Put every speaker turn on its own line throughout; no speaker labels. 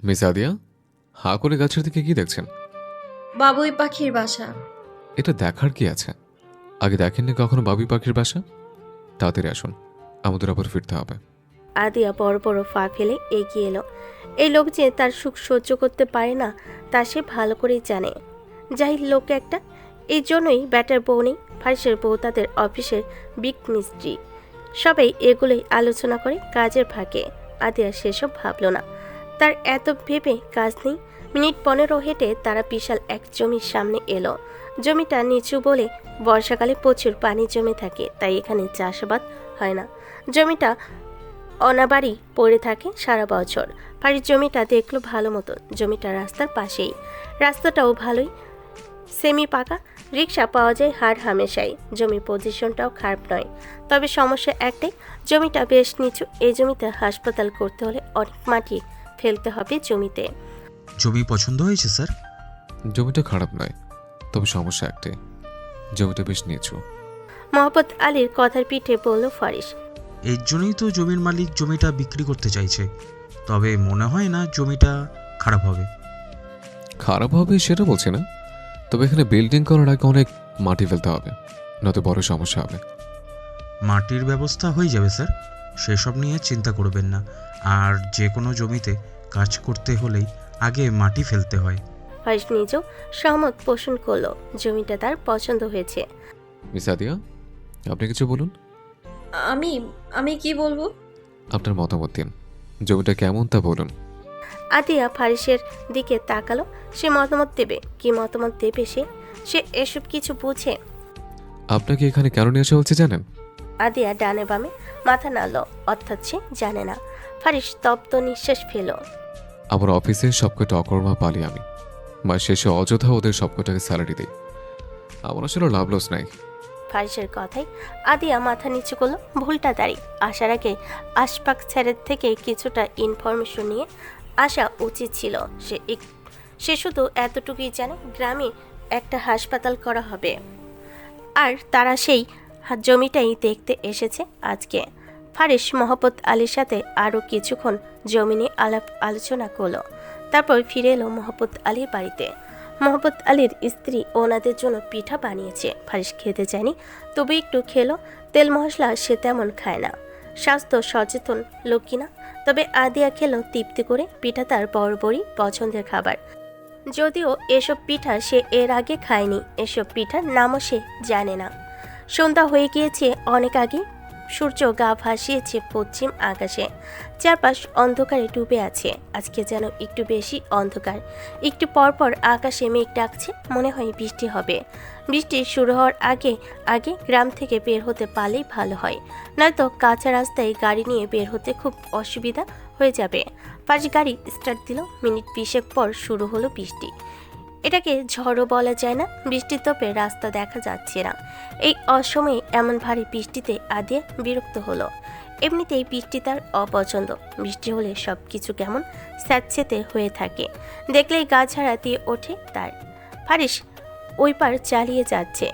Miss আদিয়া, হাঁ করে গাছের দিকে কি দেখছেন?
বাবুই পাখির বাসা।
এটা দেখার কি আছে? আগে দেখেননি কখনো বাবুই পাখির বাসা? তাড়াতাড়ি আসুন, আমাদের আবার ফিরতে হবে।
আদিয়া বড় বড় পা ফেলে এগিয়ে এলো। এই লোক যে তার সুখ সহ্য করতে পারে না তা সে ভালো করেই জানে। জাহিল লোক একটা। এই জন্যই ব্যাটার বউ নেই, ফারিসের বউ তাদের অফিসের বিগ মিস্ত্রি। সবাই এগুলোই আলোচনা করে কাজের ফাঁকে। আদিয়া সেসব ভাবল না, তার এত ভেবে কাজ নেই। মিনিট 15 হেঁটে তারা বিশাল এক জমির সামনে এলো। জমিটা নিচু বলে বর্ষাকালে প্রচুর পানি জমে থাকে, তাই এখানে চাষাবাদ হয় না। জমিটা অনাবাড়ি পড়ে থাকে সারা বছর। বাড়ির জমিটা দেখলো ভালো মতন। জমিটা রাস্তার পাশেই, রাস্তাটাও ভালোই, সেমি পাকা। রিক্সা পাওয়া যায় হার হামেশাই। জমির পজিশনটাও খারাপ নয়, তবে সমস্যা একটাই, জমিটা বেশ নিচু। এই জমিতে হাসপাতাল করতে হলে অনেক মাটি ফেলতে হবে জমিতে।
জমি পছন্দ হয়েছে স্যার?
জমিটা খারাপ নয়, তবে সমস্যা একটাই, জমিটা বেশ নিচু।
মোহাম্মদ আলীর কথার পিঠে বলল ফারিস।
এর জন্যই তো জমির মালিক জমিটা বিক্রি করতে চাইছে। তবে মনে হয় না জমিটা খারাপ হবে।
খারাপ হবে সেটা বলছি না, তবে এখানে বিল্ডিং করার আগে অনেক মাটি ফেলতে হবে, নয়তো বড় সমস্যা হবে।
মাটির ব্যবস্থা হয়ে যাবে স্যার, সেসব নিয়ে চিন্তা করবেন না। আর যে কোনো জমিতে কাজ করতে হলেই আগে মাটি ফেলতে হয়।
ফারিস নিজেও সহমত পোষণ করলো, জমিটা তার পছন্দ হয়েছে।
মিস আদিয়া, আপনি কিছু বলুন।
আমি আমি কি বলবো?
আপনার মতামত দিন, জমিটা কেমন তা বলুন।
আদিয়া ফারিসের দিকে তাকালো। সে মতামত দেবে, কি মতামত দেবে সে? সে এসব কিছু বুঝে?
আপনাকে এখানে কেন নিয়ে আসা হচ্ছে জানেন?
আদিয়া ডানে বামে মাথা নাড়ল, অর্থাৎ সে জানে না। ফারিস তপ্ত নিঃশ্বাস ফেল।
আমার অফিসে সবকটা অকর্মা পালি আমি, মাস শেষে অযথা ওদের সবকটাকে স্যালারি দিই। আমার আসলে লাভ লস নাই।
ফারিসের কথাই আদিয়া মাথা নিচু করলো। ভুলটা দাঁড়ি, আসার আগে আশপাক স্যারের থেকে কিছুটা ইনফরমেশন নিয়ে আসা উচিত ছিল। সে শুধু এতটুকুই জানে, গ্রামে একটা হাসপাতাল করা হবে, আর তারা সেই জমিটাই দেখতে এসেছে আজকে। ফারিস মোহাম্মদ আলীর সাথে আরও কিছুক্ষণ জমি নিয়ে আলাপ আলোচনা করলো। তারপর ফিরে এলো মোহাম্মদ আলীর বাড়িতে। মোহাম্মদ আলীর স্ত্রী ওনাদের জন্য পিঠা বানিয়েছে। ফারিস খেতে চায়নি, তবে একটু খেলো। তেল মশলা সে তেমন খায় না, স্বাস্থ্য সচেতন লোক কিনা। তবে আদিয়া খেলো তৃপ্তি করে। পিঠা তার বড়ই পছন্দের খাবার, যদিও এসব পিঠা সে এর আগে খায়নি। এসব পিঠার নামও সে জানে না। সন্ধ্যা হয়ে গিয়েছে অনেক আগে। সূর্য গা ভাসিয়েছে পশ্চিম আকাশে। চারপাশ অন্ধকারে ডুবে আছে। আজকে যেন একটু বেশি অন্ধকার। একটু পরপর আকাশে মেঘ ডাকছে, মনে হয় বৃষ্টি হবে। বৃষ্টি শুরু হওয়ার আগে আগে গ্রাম থেকে বের হতে পারলেই ভালো হয়, নয়তো কাঁচা রাস্তায় গাড়ি নিয়ে বের হতে খুব অসুবিধা হয়ে যাবে। পাশ গাড়ি স্টার্ট দিল। মিনিট 20 পর শুরু হলো বৃষ্টি। এটাকে ঝড়ও বলা যায় না, বৃষ্টির তোপে রাস্তা দেখা যাচ্ছে না। এই অসময়ে এমন ভারী বৃষ্টিতে আদিয়া বিরক্ত হলো। এমনিতেই বৃষ্টি তার অপছন্দ। বৃষ্টি হলে সব কিছু কেমন স্যাঁতসেঁতে হয়ে থাকে, দেখলেই গা ঝাড়া দিয়ে ওঠে তার। ফারিস ওই পার চালিয়ে যাচ্ছে,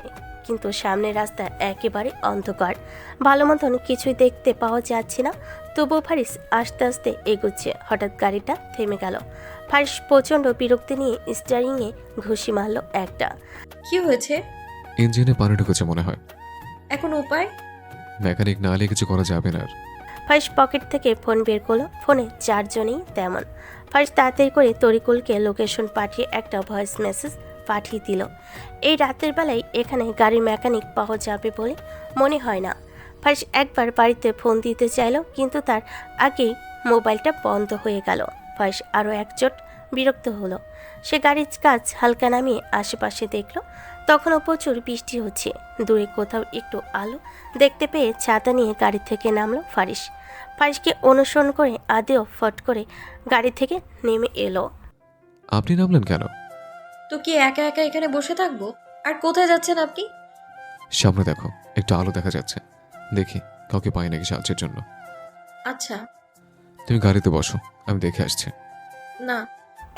কিন্তু সামনের রাস্তা একেবারে অন্ধকার। ভালো মতন কিছুই দেখতে পাওয়া যাচ্ছে না। তবুও ফারিস আস্তে আস্তে এগোচ্ছে। হঠাৎ গাড়িটা থেমে গেল। ফারিস প্রচণ্ড বিরক্তি নিয়ে স্টিয়ারিংয়ে ঘুষি মারল একটা।
কি হয়েছে?
ইঞ্জিনে পানি ঢুকেছে মনে হয়।
এখন উপায়?
মেকানিক না এলে কিছু করা যাবে না আর।
ফারিস পকেট থেকে ফোন বের করলো। ফোনে চারজনেই তেমন। ফারিস তাড়াতাড়ি করে তরিকুলকে লোকেশন পাঠিয়ে একটা ভয়েস মেসেজ পাঠিয়ে দিল। এই রাতের বেলায় এখানে গাড়ির মেকানিক পাওয়া যাবে বলে মনে হয় না। ফারিস একবার বাড়িতে ফোন দিতে চাইল, কিন্তু তার আগেই মোবাইলটা বন্ধ হয়ে গেল। ফারিস আরও একচোট বিরক্ত হলো। সে গাড়ির কাজ হালকা নামিয়ে আশেপাশে দেখল। তখনও প্রচুর বৃষ্টি হচ্ছে। দূরে কোথাও একটু আলো দেখতে পেয়ে ছাতা নিয়ে গাড়ি থেকে নামলো ফারিস। ফারিসকে অনুসরণ করে আদেও ফট করে গাড়ি থেকে নেমে এলো।
আপনি নামলেন কেন?
তো কি একা একা এখানে বসে থাকবো? আর কোথায় যাচ্ছেন আপনি?
সামনে দেখো, একটু আলো দেখা যাচ্ছে, দেখি কাউকে পাই নাকি সাহায্যের জন্য।
আচ্ছা।
তুমি গাড়িতে বসো, আমি দেখে আসছি।
না।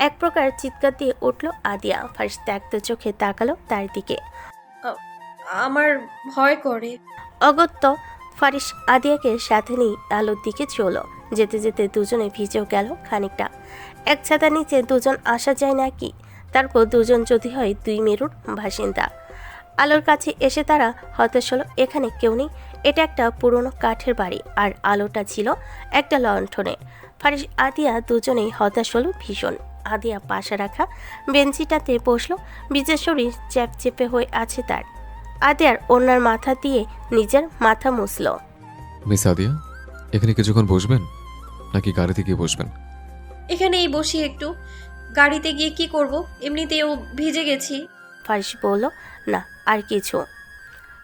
এক প্রকার চিৎকার দিয়ে উঠল আদিয়া। ফারিস ত্যাক্ত চোখে তাকালো তার দিকে।
আমার ভয় করে।
অগত্য ফারিস আদিয়াকে সাথে নিয়ে আলোর দিকে চলো। যেতে যেতে দুজনে ভিজেও গেল খানিকটা। এক ছাতার নিচে দুজন আসা যায় নাকি? তারপর দুজন যদি হয় দুই মেরুর বাসিন্দা। আলোর কাছে এসে তারা হতাশ হলো, এখানে কেউ নেই। এটা একটা পুরনো কাঠের বাড়ি, আর আলোটা ছিল একটা লণ্ঠনে। ফারিস আদিয়া দুজনেই হতাশ হলো ভীষণ। আদিয়া পাশে রাখা বেঞ্চিটাতে বসলো, বীজের শরীর চ্যাপচেপে হয়ে আছে তার। আদিয়ার ওনার মাথা দিয়ে নিজের মাথা মুছল।
মিস আদিয়া, এখানে কিছুক্ষণ বসবেন নাকি গাড়িতে গিয়ে বসবেন?
এখানেই বসি একটু। গাড়িতে গিয়ে কি করব? এমনিতেও ভিজে গেছি।
ফারিস বলল, না আর কিছু।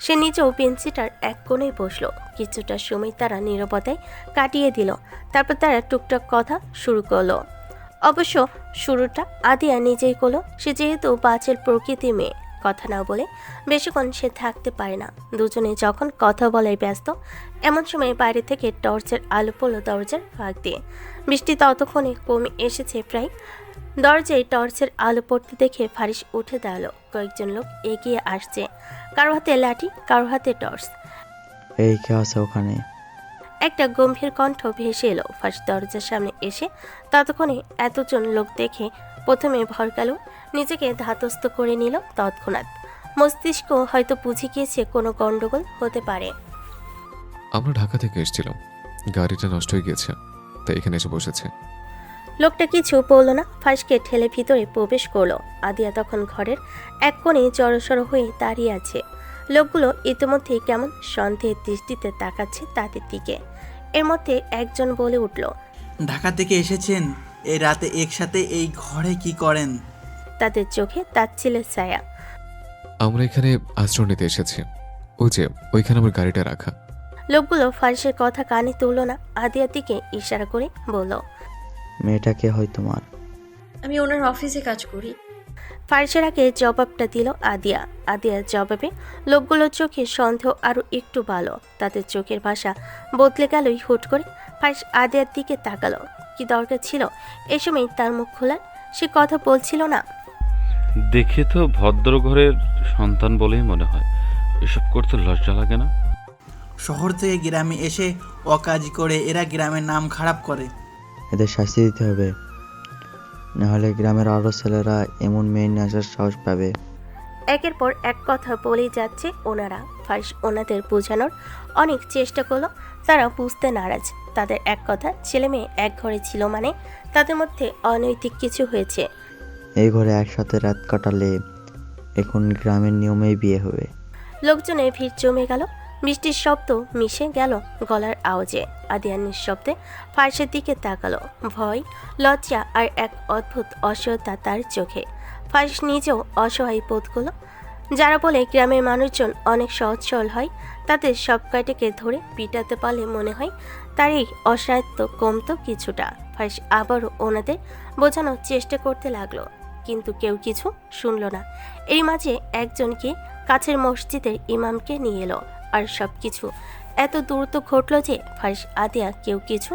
সে নিজেও বেঞ্চিটার এক কোণেই বসলো। কিছুটা সময় তারা নীরবতায় কাটিয়ে দিল। তারপর তারা টুকটাক কথা শুরু করলো। অবশ্য শুরুটা আদিয়া নিজেই করলো। সে যেহেতু বাচের প্রকৃতির মেয়ে, কথা না বলে বেশিক্ষণ সে থাকতে পারে না। দুজনে যখন কথা বলায় ব্যস্ত, এমন সময় বাইরে থেকে টর্চের আলো পড়ল দরজার ফাঁক দিয়ে। বৃষ্টি ততক্ষণে কমে এসেছে প্রায়। দরজায় টর্চের আলো পড়তে দেখে ফারিস উঠে দাঁড়ালো। কয়েকজন লোক এগিয়ে আসছে, কারো হাতে লাঠি, কারো হাতে টর্চ।
এই কে আছে ওখানে?
একটা গম্ভীর কণ্ঠ ভেসে এলো ফারিস দরজার সামনে এসে। ততক্ষণে এতজন লোক দেখে প্রথমে ভরকাল, নিজেকে ধাতস্থ করে নিল তৎক্ষণাৎ। মস্তিষ্ক হয়তো বুঝে গিয়েছে কোনো গন্ডগোল হতে পারে।
আমরা ঢাকা থেকে এসেছিলাম, গাড়িটা নষ্ট হয়ে গিয়েছে, তাই এখানে এসে বসেছে।
লোকটা কিছু বলল না, ফারিসকে ঠেলে ভিতরে প্রবেশ করলো। আদিয়া তখন ঘরের এক কোণে জড়সড় হয়ে দাঁড়িয়ে আছে। লোকগুলো ইতিমধ্যেই কেমন সন্দেহের দৃষ্টিতে তাকাচ্ছে তাদের দিকে। এর মধ্যে একজন বলে উঠল,
ঢাকা থেকে এসেছেন? এই রাতে একসাথে এই ঘরে কি করেন?
তাদের চোখে তাচ্ছিলের ছায়া।
আমরা এখানে আশ্রয় নিতে এসেছি, ওই যে ওইখানে আমার গাড়িটা রাখা।
লোকগুলো ফারিসের কথা কানে তুলল না, আদিয়ার দিকে ইশারা করে বলল,
মেয়েটা কে হয় তোমার?
আমি ওনার অফিসে কাজ করি।
ফারিসের আগে জবাবটা দিল আদিয়া। আদিয়ার জবাবে লোকগুলোর চোখে সন্দেহ আরও একটু ভালো। তাদের চোখের ভাষা বদলে গেলই হুট করে। ফারিস আদিয়ার দিকে তাকালো। কি দরকার ছিল এই সময় তার মুখ খোলার? সে কথা বলছিল না।
দেখে তো ভদ্র ঘরের সন্তান বলেই মনে হয়। এসব করতে লজ্জা লাগে না?
শহর থেকে গ্রামে এসে অকাজ করে এরা গ্রামের নাম খারাপ করে।
এদের শাস্তি দিতে হবে, নাহলে গ্রামের আরও ছেলেরা এমন মেয়ে নিয়ে আসার সাহস পাবে।
একের পর এক কথা বলেই যাচ্ছে ওনারা। ফারিস ওনাদের বোঝানোর অনেক চেষ্টা করলো, তারা বুঝতে নারাজ। তাদের এক কথা, ছেলে মেয়ে এক ঘরে ছিল মানে তাদের মধ্যে অনৈতিক কিছু হয়েছে।
এই ঘরে একসাথে রাত কাটালে এখন গ্রামের নিয়মেই বিয়ে হবে।
লোকজনের ভিড় জমে গেল। বৃষ্টির শব্দ মিশে গেল গলার আওয়াজে। আদিয়া নিঃশব্দে ফারিসের দিকে তাকালো। ভয়, লজ্জা আর এক অদ্ভুত অসহায়তা তার চোখে। ফারিস নিজেও অসহায় বোধ করল। যারা বলে গ্রামের মানুষজন অনেক সহজ সরল হয়, তাদের সব কয়টাকে ধরে পিটাতে পারলে মনে হয় তার এই অসহায়ত্ব কমতো কিছুটা। ফারিস আবারও ওনাদের বোঝানোর চেষ্টা করতে লাগলো, কিন্তু কেউ কিছু শুনল না। এর মাঝে একজনকে কাছের মসজিদের ইমামকে নিয়ে এলো। আর সব কিছু এত দ্রুত ঘটল যে ফারিস আদিয়া কেউ কিছু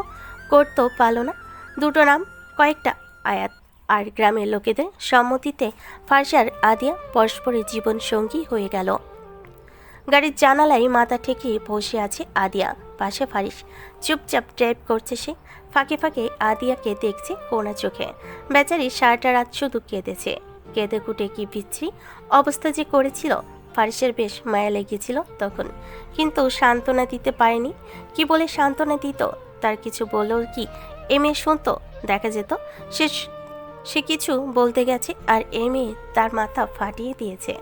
করতেও পারল না। দুটো নাম, কয়েকটা আয়াত আর গ্রামের লোকেদের সম্মতিতে ফারিস আর আদিয়া পরস্পরের জীবন সঙ্গী হয়ে গেল। গাড়ির জানালায় মাথা ঠেকিয়ে বসে আছে আদিয়া, পাশে ফারিস। চুপচাপ ড্রাইভ করছে সে। ফাঁকে ফাঁকে আদিয়াকে দেখছে কোনা চোখে। বেচারি সারাটা রাত শুধু কেঁদেছে। কেঁদে কুটে কি বিচ্ছিরি অবস্থা যে করেছিল। ফারিসের বেশ মায়া লেগেছিল তখন, কিন্তু সান্ত্বনা দিতে পারেনি। কি বলে সান্ত্বনা দিত? তার কিছু বললেও কি এ মেয়ে শুনতো? দেখা যেত সে কিছু বলতে গেছে আর এ মেয়ে তার মাথা ফাটিয়ে দিয়েছে।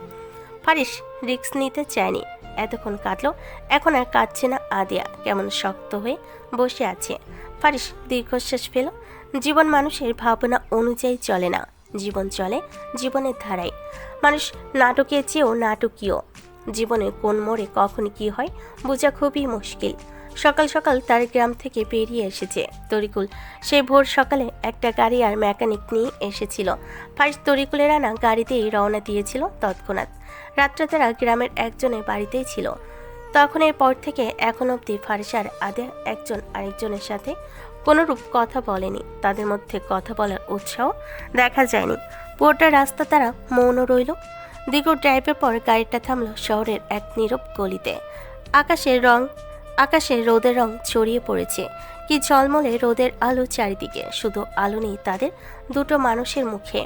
ফারিস রিস্ক নিতে চায়নি। এতক্ষণ কাটলো, এখন আর কাটছে না আদিয়া, কেমন শক্ত হয়ে বসে আছে। ফারিস দীর্ঘশ্বাস ফেল। জীবন মানুষের ভাবনা অনুযায়ী চলে না, জীবন চলে জীবনের ধারায়। মানুষ নাটকের চেয়েও নাটকীয়। জীবনে কোন মোড়ে কখন কি হয় বোঝা খুবই মুশকিল। সকাল সকাল তার গ্রাম থেকে বেরিয়ে এসেছে তরিকুল। সেই ভোর সকালে একটা গাড়ি আর মেকানিক নিয়ে এসেছিল। ফারিস তরিকুলের আনা গাড়িতেই রওনা দিয়েছিল তৎক্ষণাৎ। রাত্রে তারা গ্রামের একজনের বাড়িতেই ছিল। তখনের পর থেকে এখন অবধি ফারিস আর আদিয়া একজন আরেকজনের সাথে কোনোরূপ কথা বলেনি। তাদের মধ্যে কথা বলার উৎসাহ দেখা যায়নি। পুরোটা রাস্তা তারা মৌন রইল। দীর্ঘ ড্রাইভের পর গাড়িটা থামলো শহরের এক নীরব গলিতে। আকাশে রোদের রং ছড়িয়ে পড়েছে। কি ঝলমলে রোদের আলো চারিদিকে, শুধু আলো নেই তাদের দুটো মানুষের মুখে।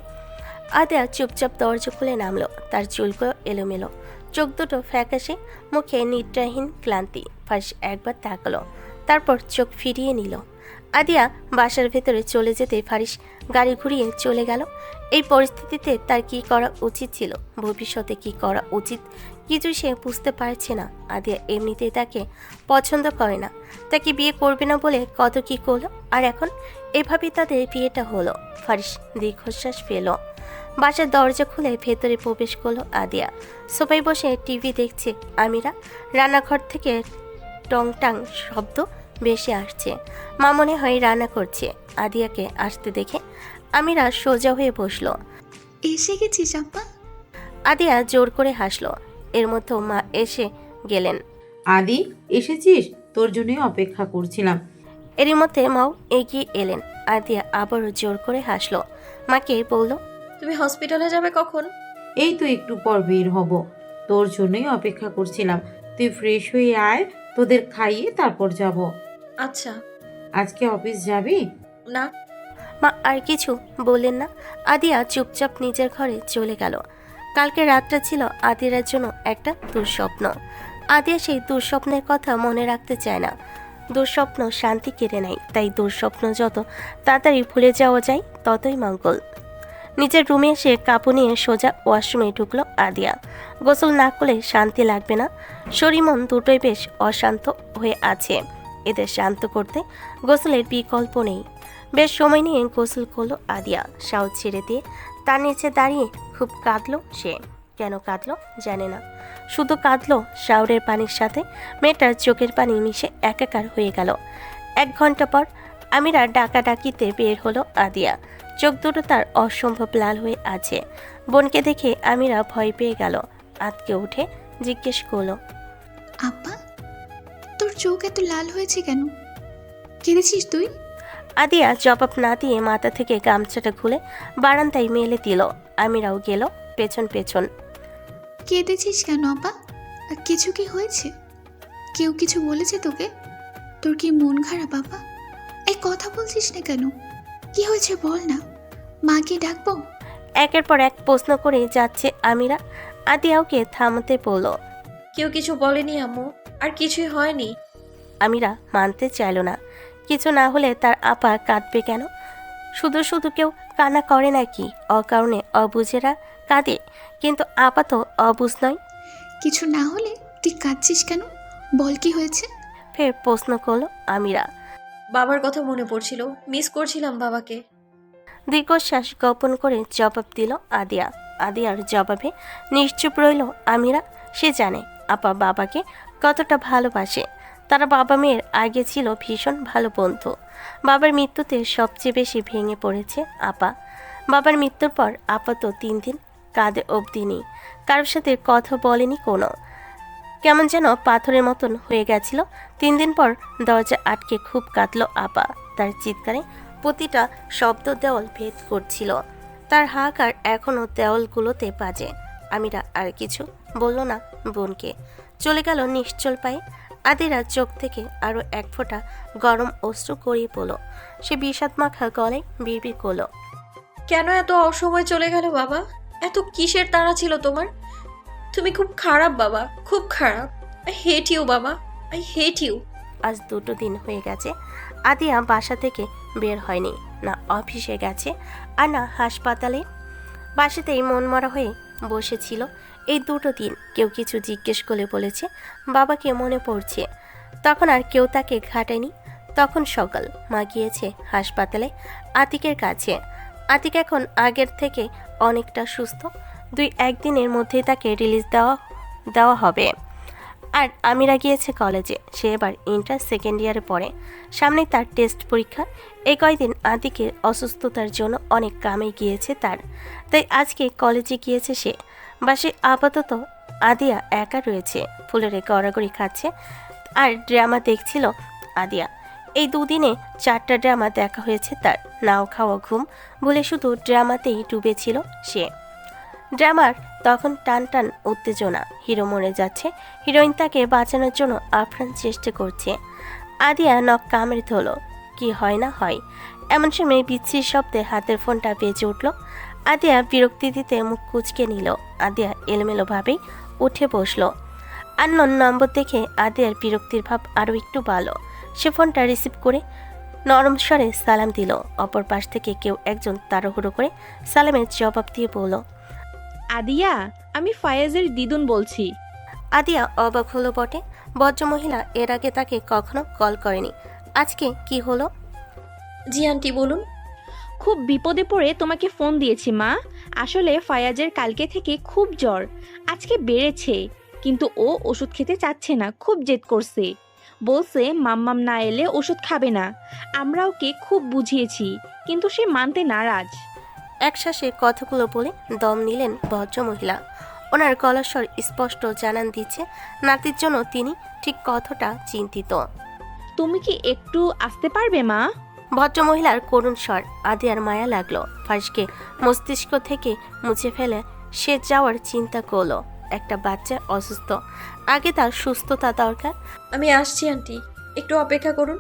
আদিয়া চুপচাপ দরজা খুলে নামলো। তার চুলগুলো এলোমেলো, চোখ দুটো ফ্যাকাশে, মুখে নিদ্রাহীন ক্লান্তি। ফার্স একবার তাকালো, তারপর চোখ ফিরিয়ে নিল। আদিয়া বাসার ভেতরে চলে যেতে ফারিস গাড়ি ঘুরিয়ে চলে গেল। এই পরিস্থিতিতে তার কি করা উচিত ছিল, ভবিষ্যতে কি করা উচিত, কিছু সে বুঝতে পারছে না। আদিয়া এমনিতেই তাকে পছন্দ করে না, তাকে বিয়ে করবে না বলে কত কি করলো, আর এখন এভাবেই তাদের বিয়েটা হলো। ফারিস দীর্ঘশ্বাস পেল। বাসার দরজা খুলে ভেতরে প্রবেশ করলো আদিয়া। সোফায় বসে টিভি দেখছে আমিরা। রান্নাঘর থেকে টংটাং শব্দ ভেসে আসছে। মা মনে হয় রান্না করছে। আদিয়াকে আসতে দেখে আমিরা সোজা হয়ে বসলো।
এসে গেছিস আপা?
আদিয়া জোর করে হাসলো। এর মধ্যে মা এসে গেলেন।
আদি, এসেছিস? তোর জন্যই অপেক্ষা করছিলাম।
এরই মধ্যে মাও এগিয়ে এলেন। আদিয়া আবারও জোর করে হাসলো। মাকে বলল,
তুমি হসপিটালে যাবে কখন?
এই তো একটু পর বের হব, তোর জন্যই অপেক্ষা করছিলাম। তুই ফ্রেশ হয়ে আয়, তোদের খাইয়ে তারপর যাব।
আচ্ছা।
আজকে অফিস যাবি?
না।
মা আর কিছু বললেন না। আদিয়া চুপচাপ নিজের ঘরে চলে গেল। কালকে রাতটা ছিল আদিয়ার জন্য একটা দুঃস্বপ্ন। আদিয়া সেই দুঃস্বপ্নের কথা মনে রাখতে চায় না। দুঃস্বপ্ন শান্তি কেড়ে নেয়, তাই দুঃস্বপ্ন যত তাড়াতাড়ি ভুলে যাওয়া যায় ততই মঙ্গল। নিজের রুমে এসে কাপড় নিয়ে সোজা ওয়াশরুমে ঢুকলো আদিয়া। গোসল না করলে শান্তি লাগবে না। শরীর মন দুটোই বেশ অশান্ত হয়ে আছে। এদের শান্ত করতে গোসলের বিকল্প নেই। বেশ সময় নিয়ে গোসল করলো আদিয়া। শাওয়ার ছেড়ে দিয়ে তার নিচে দাঁড়িয়ে খুব কাঁদলো সে। কেন কাঁদলো জানে না, শুধু কাঁদলো শাওয়ারের পানির সাথে মেয়েটার চোখের পানি মিশে একাকার হয়ে গেল। 1 ঘন্টা পর আমিরা ডাকাডাকিতে বের হলো আদিয়া। চোখ দুটো তার অসম্ভব লাল হয়ে আছে। বোনকে দেখে আমিরা ভয় পেয়ে গেল। আতকে উঠে জিজ্ঞেস করলো,
আপা, তোর চোখ এত লাল হয়েছে কেন? কেঁদেছিস তুই?
আদিয়া জবাব না দিয়ে মাথা থেকে গামছাটা খুলে বারান্দায় মেলে দিল। আমিরাও গেল পেছন পেছন।
কেঁদেছিস কেন আপা? আর কিছু কি হয়েছে? কেউ কিছু বলেছে তোকে? তোর কি মন খারাপ আপা? এই কথা বলছিস না কেন? কি হয়েছে বল না, মাকে ডাকবো?
একের পর এক প্রশ্ন করে যাচ্ছে আমিরা। আদিয়া ওকে থামতে বলল।
কেউ কিছু বলেনি আম্মু, আর কিছুই হয়নি।
আমিরা মানতে চাইল না। কিছু না হলে তার আপা কাঁদবে কেন? শুধু শুধু কেউ কান্না করে নাকি? অকারণে অবুঝেরা কাঁদে, কিন্তু আপা তো অবুঝ নয়।
কিছু না হলে তুই কাঁদছিস কেন? বল কি হয়েছে?
ফের প্রশ্ন করলো আমিরা।
বাবার কথা মনে পড়ছিল, মিস করছিলাম বাবাকে।
দীর্ঘশ্বাস গোপন করে জবাব দিল আদিয়া। আদিয়ার জবাবে নিশ্চুপ রইল আমিরা। সে জানে আপা বাবাকে কতটা ভালোবাসে। তারা বাবা মেয়ের আগে ছিল ভীষণ ভালো বন্ধু। বাবার মৃত্যুতে সবচেয়ে বেশি ভেঙে পড়েছে আপা। বাবার মৃত্যুর পর আপা তো 3 দিন কাঁদে অবধি নেই, কারোর সাথে কথা বলেনি কোনো। কেমন যেন পাথরের মতন হয়ে গেছিল। 3 দিন পর দরজা আটকে খুব কাঁদলো আপা। তার চিৎকারে প্রতিটা শব্দ দেওয়াল ভেদ করছিল। তার হাহাকার এখনও দেওয়ালগুলোতে বাজে। আমিরা আর কিছু বলল না বোনকে। চলে গেল নিশ্চল পায়ে। আদিরা চোখ থেকে আরও 1 ফোঁটা গরম অশ্রু গড়িয়ে পড়ল। সে বিষাদ মাখা গলায় বিড়বিড় করল,
কেন এত অসময়ে চলে গেল বাবা? এত কিসের তাড়া ছিল তোমার? তুমি খুব খারাপ বাবা, খুব খারাপ। আই হেট ইউ বাবা, আই হেট ইউ।
আজ 2 দিন হয়ে গেছে আদিয়া বাসা থেকে বের হয়নি, না অফিসে গেছে আর না হাসপাতালে। বাসাতেই মনমরা হয়ে বসেছিল এই 2 দিন। কেউ কিছু জিজ্ঞেস করে বলেছে বাবাকে মনে পড়ছে, তখন আর কেউ তাকে ঘাটায়নি। তখন সকাল, মা গিয়েছে হাসপাতালে আতিকের কাছে। আতিক এখন আগের থেকে অনেকটা সুস্থ। 2-1 দিনের মধ্যেই তাকে রিলিজ দেওয়া হবে। আর আমিরা গিয়েছে কলেজে। সে এবার ইন্টার 2nd ইয়ারে পড়ে। সামনে তার টেস্ট পরীক্ষা। এই কয়দিন আতিকের অসুস্থতার জন্য অনেক কামে গিয়েছে তার, তাই আজকে কলেজে গিয়েছে সে। বাসে আপাতত আদিয়া একা রয়েছে, ফুলের গড়াগড়ি খাচ্ছে আর ড্রামা দেখছিল আদিয়া। এই 2 দিনে 4টা ড্রামা দেখা হয়েছে তার। নাও খাওয়া ঘুম বলে শুধু ড্রামাতেই ডুবেছিল সে। ড্রামার তখন টান টান উত্তেজনা। হিরো মরে যাচ্ছে, হিরোইন তাকে বাঁচানোর জন্য আপ্রাণ চেষ্টা করছে। আদিয়া নখ কামড়ে ধরল। কি হয় না হয়। এমন সময় বিচ্ছির শব্দে হাতের ফোনটা বেজে উঠল। আদিয়া বিরক্তি দিতে মুখ কুঁচকে নিল। আদিয়া এলোমেলোভাবেই উঠে বসলো। আননোন নম্বর দেখে আদিয়ার বিরক্তির ভাব আরও একটু ভালো। সে ফোনটা রিসিভ করে নরম স্বরে সালাম দিল। অপর পাশ থেকে কেউ একজন তাড়াহুড়ো করে সালামের জবাব দিয়ে বলল,
আদিয়া, আমি ফায়াজের দিদুন বলছি।
আদিয়া অবাক হলো বটে। ভদ্রমহিলা এর আগে তাকে কখনো কল করেনি। আজকে কি হলো?
জি আন্টি বলুন।
খুব বিপদে পড়ে তোমাকে ফোন দিয়েছি মা। আসলে ফায়াজের কালকে থেকে খুব জ্বর, আজকে বেড়েছে, কিন্তু ও ওষুধ খেতে চাচ্ছে না, খুব জেদ করছে। বলছে মাম্মাম না এলে ওষুধ খাবে না। আমরা ওকে খুব বুঝিয়েছি, কিন্তু সে মানতে নারাজ।
একশ্বাসে কথাগুলো বলে দম নিলেন ভদ্রমহিলা। ওনার গলাস্বর স্পষ্ট জানান দিচ্ছে নাতির জন্য তিনি ঠিক কতটা চিন্তিত।
তুমি কি একটু আসতে পারবে মা?
ভদ্রমহিলার করুণ স্বর আদিয়ার মায়া লাগলো। ফার্সকে মস্তিষ্ক থেকে মুছে ফেলে সে যাওয়ার চিন্তা করলো। একটা বাচ্চা অসুস্থ, আগে তার সুস্থতা দরকার।
আমি আসছি আন্টি, একটু অপেক্ষা করুন।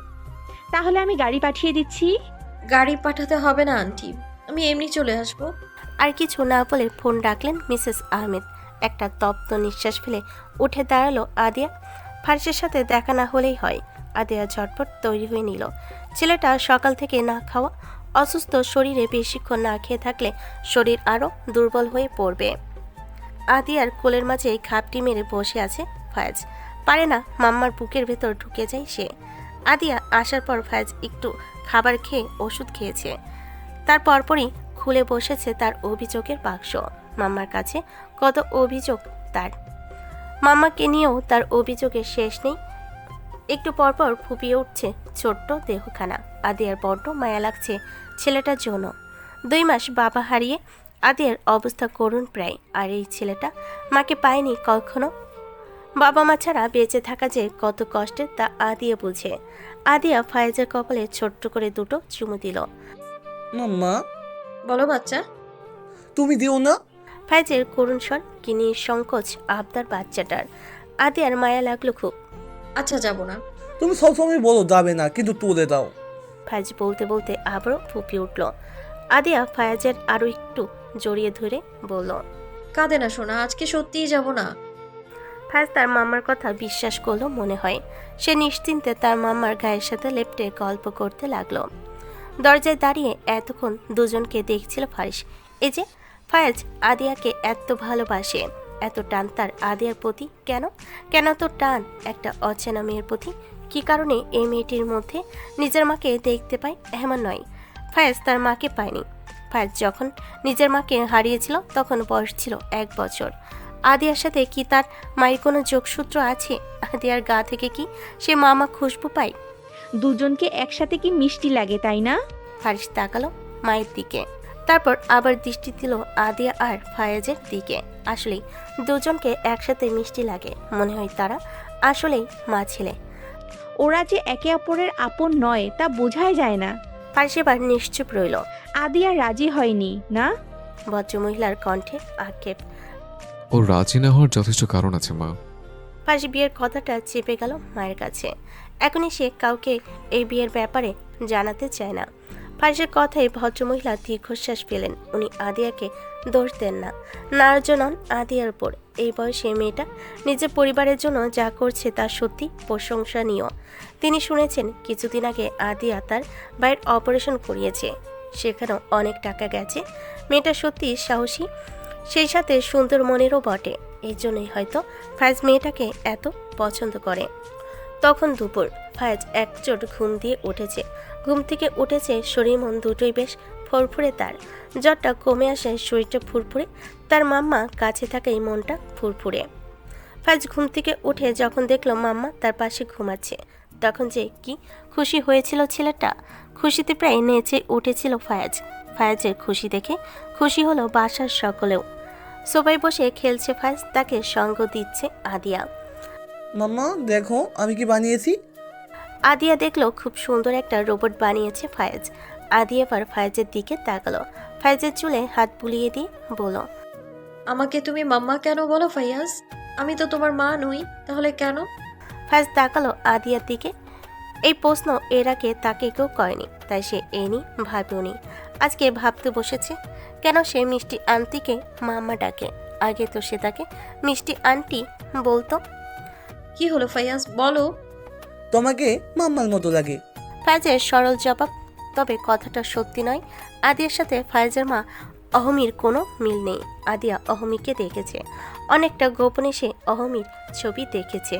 তাহলে আমি গাড়ি পাঠিয়ে দিচ্ছি।
গাড়ি পাঠাতে হবে না আন্টি, আমি এমনি চলে আসবো।
আর কিছু না বলে ফোন ডাকলেন মিসেস আহমেদ। একটা তপ্ত নিঃশ্বাস ফেলে উঠে দাঁড়ালো আদিয়া। ফার্সের সাথে দেখা না হলেই হয়। আদিয়া ঝটপট তৈরি হয়ে নিল। ছেলেটা সকাল থেকে না খাওয়া, অসুস্থ শরীরে বেশিক্ষণ না খেয়ে থাকলে শরীর আরও দুর্বল হয়ে পড়বে। আদিয়ার কোলের মাঝে খাপটি মেরে বসে আছে ফায়াজ। পারে না মাম্মার বুকের ভেতর ঢুকে যায় সে। আদিয়া আসার পর ফায়াজ একটু খাবার খেয়ে ওষুধ খেয়েছে। তার পরপরই খুলে বসেছে তার অভিযোগের বাক্স। মাম্মার কাছে কত অভিযোগ তার, মাম্মাকে নিয়েও তার অভিযোগের শেষ নেই। একটু পরপর ফুপিয়ে উঠছে ছোট্ট দেহখানা। আদিয়ার বড্ড মায়া লাগছে ছেলেটার জন্য। 2 মাস বাবা হারিয়ে আদিয়ার অবস্থা করুণ প্রায়। আর এই ছেলেটা মাকে পায়নি কখনো। বাবা মা ছাড়া বেঁচে থাকা যে কত কষ্টের তা আদিয়া বুঝে। আদিয়া ফায়েজের কপালে ছোট্ট করে 2টো চুমু দিল।
মাম্মা,
বলো বাচ্চা।
তুমি দিও না।
ফায়েজের করুণ স্বর, কি নিঃসংকোচ আবদার বাচ্চাটার। আদিয়ার মায়া লাগলো খুব।
আচ্ছা যাব না।
তুমি সবসময় বলো যাবে না, কিন্তু তুলে দাও।
ফায়েজ বলতে বলতে আবারও ফুপিয়ে উঠল। আদিয়া ফায়েজের আরও একটু জড়িয়ে ধরে বলল,
কাঁদে না শোনা, আজকে সত্যিই যাব না।
ফায়েজ তার মামার কথা বিশ্বাস করলো মনে হয়। সে নিশ্চিন্তে তার মামার গায়ের সাথে লেপ্টে গল্প করতে লাগলো। দরজায় দাঁড়িয়ে এতক্ষণ দুজনকে দেখছিল ফারিস। এই যে ফায়েজ আদিয়াকে এত ভালোবাসে, এত টান তার আদিয়ার প্রতি। কেন কেন তো টান একটা অচেনা মেয়ের প্রতি? কি কারণে এই মেয়েটির মধ্যে নিজের মাকে দেখতে পায় এমন নয়। ফায়েজ তার মাকে পায়নি। ফায়েজ যখন নিজের মাকে হারিয়েছিল তখন বয়স ছিল 1 বছর। আদিয়ার সাথে কি তার মায়ের কোনো যোগসূত্র আছে? আদিয়ার গা থেকে কি সে মামা খুশবু পায়?
দুজনকে একসাথে কি মিষ্টি লাগে, তাই না?
ফারিস তাকালো মায়ের দিকে, তারপর আবার দৃষ্টি দিল আদিয়া আর ফায়েজের দিকে। আসলেই দুজনকে একসাথে মিষ্টি লাগে। মনে হয় তারা আসলেই মা ছেলে।
ওরা যে একে অপরের আপন নয় তা বোঝাই যায় না।
ফারিস এবার নিশ্চুপ রইল।
আদিয়া রাজি হয়নি না?
ভদ্রমহিলার কণ্ঠে আক্ষেপ।
ও রাজি না হওয়ার যথেষ্ট কারণ আছে মা।
ফারিস বিয়ের কথাটা চেপে গেল মায়ের কাছে। এখনই সে কাউকে এই বিয়ের ব্যাপারে জানাতে চায় না। ফারিসের কথায় ভদ্রমহিলা দীর্ঘশ্বাস পেলেন। উনি আদিয়াকে দোষ দেন না, নারাজ নন আদিয়ার উপর। এই বয়সে মেয়েটা নিজের পরিবারের জন্য যা করছে তা সত্যি প্রশংসনীয়। তিনি শুনেছেন কিছুদিন আগে আদিয়া তার ভাইয়ের অপারেশন করিয়েছে, সেখানেও অনেক টাকা গেছে। মেয়েটা সত্যি সাহসী, সেই সাথে সুন্দর মনেরও বটে। এই জন্যই হয়তো ফায়েজ মেয়েটাকে এত পছন্দ করে। তখন দুপুর। ফায়েজ একচোট ঘুম দিয়ে উঠেছে। ঘুম থেকে উঠেছে, শরীর মন দুটোই বেশ ফুরফুরে। তার জ্বরটা কমে আসে, শরীরটা ফুরফুরে। তার মাম্মা কাছে থাকাই মনটা ফুরফুরে। ফায়েজ ঘুম থেকে উঠে যখন দেখলো মাম্মা তার পাশে ঘুমাচ্ছে, তখন যে কি খুশি হয়েছিল ছেলেটা। খুশিতে প্রায় নেচে উঠেছিল ফায়েজ। ফায়েজের খুশি দেখে খুশি হলো বাসার সকলেও। সবাই বসে খেলছে, ফায়েজ তাকে সঙ্গ দিচ্ছে আদিয়া।
মাম্মা দেখো আমি কি বানিয়েছি।
আদিয়া দেখলো খুব সুন্দর একটা রোবট বানিয়েছে ফায়েজ। আদিয়া এবার ফায়েজের দিকে তাকালো। ফায়েজের চুলে হাত বুলিয়ে দিয়ে বলল,
আমাকে তুমি মাম্মা কেন বলো ফাইয়াজ? আমি তো তোমার মা নই, তাহলে কেন?
ফায়েজ তাকালো আদিয়ার দিকে। এই প্রশ্ন এর আগে তাকে কেউ করেনি, তাই সে এ নিয়ে ভাবেওনি। আজকে ভাবতে বসেছে কেন সে মিষ্টি আন্টিকে মাম্মা ডাকে। আগে তো সে তাকে মিষ্টি আন্টি বলতো।
কি হলো ফাইয়াজ, বলো।
তোমাকে মাম্মার মতো লাগে।
ফায়েজের সরল জবাব, তবে কথাটা সত্যি নয়। আদিয়ার সাথে ফায়েজের মা অহমির কোনো মিল নেই। আদিয়া অহমিকে দেখেছে, অনেকটা গোপনে সে অহমির ছবি দেখেছে।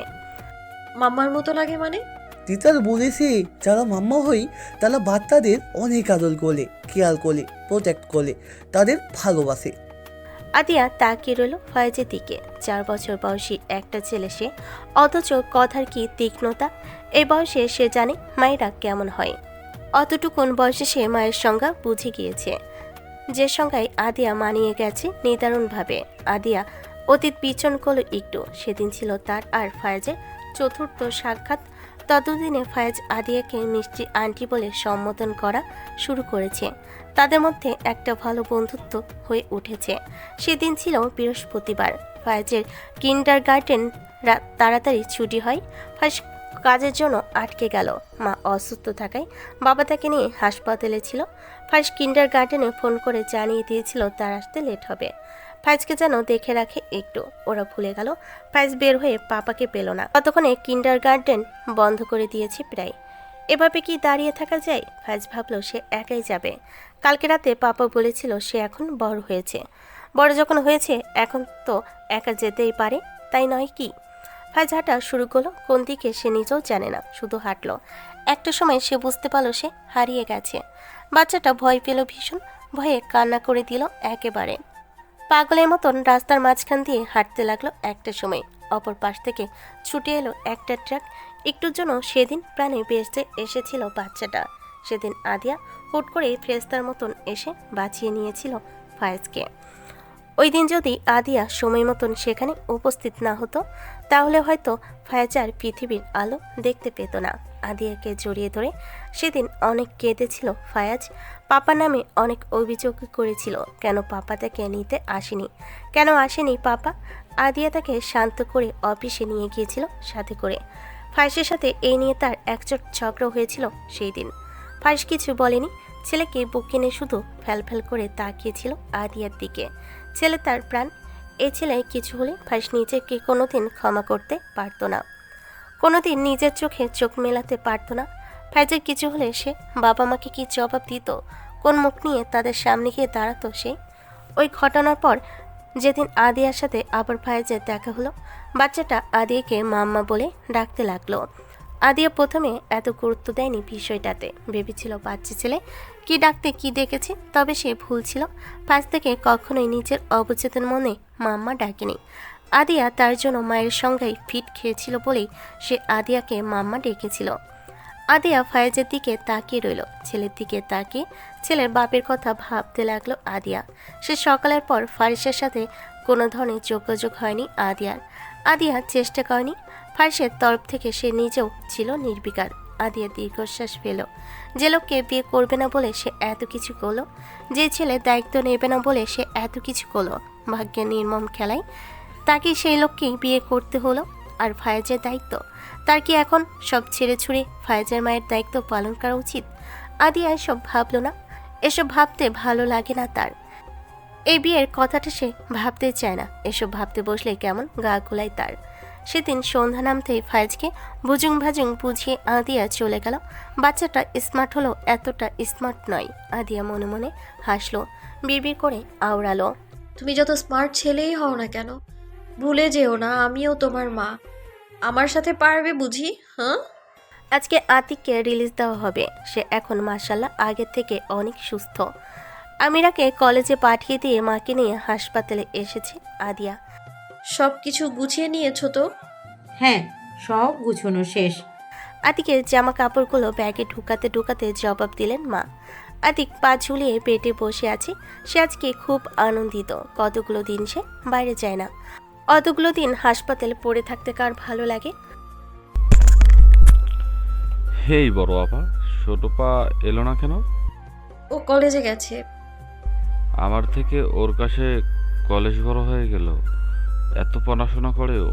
মাম্মার মতো লাগে মানে?
টিচার বলেছে যারা মাম্মা হই তারা বাচ্চাদের অনেক আদর করে, কেয়ার করে, প্রোটেক্ট করে, তাদের ভালোবাসে।
আদিয়া তাকিয়ে রইল ফয়েজের দিকে। 4 বছর বয়সী একটা ছেলে সে, অথচ কথার কি তীক্ষ্ণতা। এই বয়সে সে জানে মায়েরা কেমন হয়। অতটুকুন বয়সে সে মায়ের সংজ্ঞা বুঝে গিয়েছে, যে সংজ্ঞায় আদিয়া মানিয়ে গেছে নিদারুণভাবে। আদিয়া অতীত পিছন করল একটু। সেদিন ছিল তার আর ফায়েজের চতুর্থ সাক্ষাৎ। ততদিনে ফায়েজ আদিয়াকে মিষ্টি আন্টি বলে সম্বোধন করা শুরু করেছে। তাদের মধ্যে একটা ভালো বন্ধুত্ব হয়ে উঠেছে। সেদিন ছিল বৃহস্পতিবার। ফায়েজের কিন্ডারগার্টেন তাড়াতাড়ি ছুটি হয়। ফায়েজ কাজের জন্য আটকে গেল। মা অসুস্থ থাকায় বাবা তাকে নিয়ে হাসপাতালে ছিল। ফায়েজ কিন্ডারগার্টেনে ফোন করে জানিয়ে দিয়েছিল তার আসতে লেট হবে। ফায়েজকে যেন দেখে রাখে একটু। ওরা ভুলে গেল। ফায়েজ বের হয়ে পাপাকে পেল না। ততক্ষণে কিন্ডারগার্টেন বন্ধ করে দিয়েছে প্রায়। এভাবে কি দাঁড়িয়ে থাকা যায়? ফায়েজ ভাবল সে একাই যাবে। কালকে রাতে পাপা বলেছিল সে এখন বড় হয়েছে। বড় যখন হয়েছে এখন তো একা যেতেই পারে, তাই নয় কি? ফায়েজ হাঁটা শুরু করলো। কোন দিকে সে নিজেও জানে না, শুধু হাঁটলো। একটা সময় সে বুঝতে পারলো সে হারিয়ে গেছে। বাচ্চাটা ভয় পেল ভীষণ, ভয়ে কান্না করে দিল একেবারে। পাগলের মতন রাস্তার মাঝখান দিয়ে হাঁটতে লাগলো। একটা সময় অপর পাশ থেকে ছুটে এলো একটা ট্রাক। একটুর জন্য সেদিন প্রাণে বেঁচে এসেছিল বাচ্চাটা। সেদিন আদিয়া হুট করে ফেরেশতার মতন এসে বাঁচিয়ে নিয়েছিল ফায়েজকে। ওই দিন যদি আদিয়া সময় মতন সেখানে উপস্থিত না হতো, তাহলে হয়তো ফায়েজ আর পৃথিবীর আলো দেখতে পেত না। আদিয়াকে জড়িয়ে ধরে সেদিন অনেক কেঁদেছিল ফায়াজ। পাপা নামে অনেক অভিযোগ করেছিল, কেন পাপা তাকে নিতে আসেনি, কেন আসেনি পাপা। আদিয়া তাকে শান্ত করে অফিসে নিয়ে গিয়েছিল সাথে করে। ফায়েজের সাথে এই নিয়ে তার একচোট ঝগড়া হয়েছিল সেই দিন। ফায়েজ কিছু বলেনি। ছেলেকে বুক কিনে শুধু ফ্যালফ্যাল করে তাকিয়েছিল আদিয়ার দিকে। ছেলে তার প্রাণ। এই ছেলে কিছু হলে ফায়েজ নিজেকে কোনোদিন ক্ষমা করতে পারতো না, কোনোদিন নিজের চোখে চোখ মেলাতে পারতো না। ফায়েজের কিছু হলে সে বাবা মাকে কি জবাব দিত, কোন মুখ নিয়ে তাদের সামনে গিয়ে দাঁড়াতো সে? ওই ঘটনার পর যেদিন আদিয়ার সাথে আবার ফায়েজের দেখা হলো, বাচ্চাটা আদিয়াকে মাম্মা বলে ডাকতে লাগলো। আদিয়া প্রথমে এত গুরুত্ব দেয়নি বিষয়টাতে, ভেবেছিল বাচ্চা ছেলে কি ডাকতে কি দেখেছে। তবে সে ভুল ছিল। ফায়েজ থেকে কখনোই নিজের অবচেতন মনে মাম্মা ডাকেনি। আদিয়া তার জন্য মায়ের সঙ্গেই ফিট খেয়েছিল বলেই সে আদিয়াকে মাম্মা ডেকেছিল। আদিয়া ফায়েজের দিকে তাকিয়ে রইল। ছেলের দিকে তাকিয়ে ছেলের বাপের কথা ভাবতে লাগলো আদিয়া। সে সকালের পর ফারিসের সাথে কোনো ধরনের যোগাযোগ হয়নি আদিয়ার। আদিয়া চেষ্টা করেনি। ফারিসের তরফ থেকে সে নিজেও ছিল নির্বিকার। আদিয়া দীর্ঘশ্বাস পেল। যে লোককে বিয়ে করবে না বলে সে এত কিছু করলো, যে ছেলে দায়িত্ব নেবে না বলে সে এত কিছু করলো, ভাগ্যের নির্মম খেলায় তাকে সেই লোককেই বিয়ে করতে হলো। আর ফায়েজের দায়িত্ব, তার কি এখন সব ছেড়ে ছুড়ে ফায়েজের মায়ের দায়িত্ব পালন করা উচিত? আদিয়া এসব ভাবলো না। এসব ভাবতে ভালো লাগে না তার। এই বিয়ের কথাটা সে ভাবতে চায় না। এসব ভাবতে বসলে কেমন গা গোলায় তার। সেদিন সন্ধ্যা নামতেই ফায়েজকে ভুজুং ভাজুং বুঝিয়ে আদিয়া চলে গেল। বাচ্চাটা স্মার্ট হলো, এতটা স্মার্ট নয়। আদিয়া মনে মনে হাসলো, বিড়বিড় করে আওড়ালো,
তুমি যত স্মার্ট ছেলেই হও না কেন, ভুলে যেও না আমিও তোমার মা। আমার সাথে পারবে বুঝি? হ্যাঁ,
আজকে আতিককে রিলিজ দেওয়া হবে। সে এখন মাশাল্লাহ আগের থেকে অনেক সুস্থ। আমিরাকে কলেজে পাঠিয়ে দিয়ে মাকে নিয়ে হাসপাতালে এসেছে আদিয়া।
সব কিছু গুছিয়ে নিয়েছো তো?
হ্যাঁ, সব গুছানো শেষ।
আতিকের জামা কাপড়গুলো ব্যাগে ঢুকাতে ঢুকাতে জবাব দিলেন মা। আতিক পা ঝুলিয়ে পেটে বসে আছে। সে আজকে খুব আনন্দিত। কতগুলো দিন সে বাইরে যায় না। অতগুলো দিন হাসপাতালে পড়ে থাকতে কার ভালো লাগে?
হেই বড় আপা, ছোট পা এলো না কেন?
ও কলেজে গেছে।
আমার থেকে ওর কাছে কলেজ বড় হয়ে গেল। এত পড়াশোনা করেও।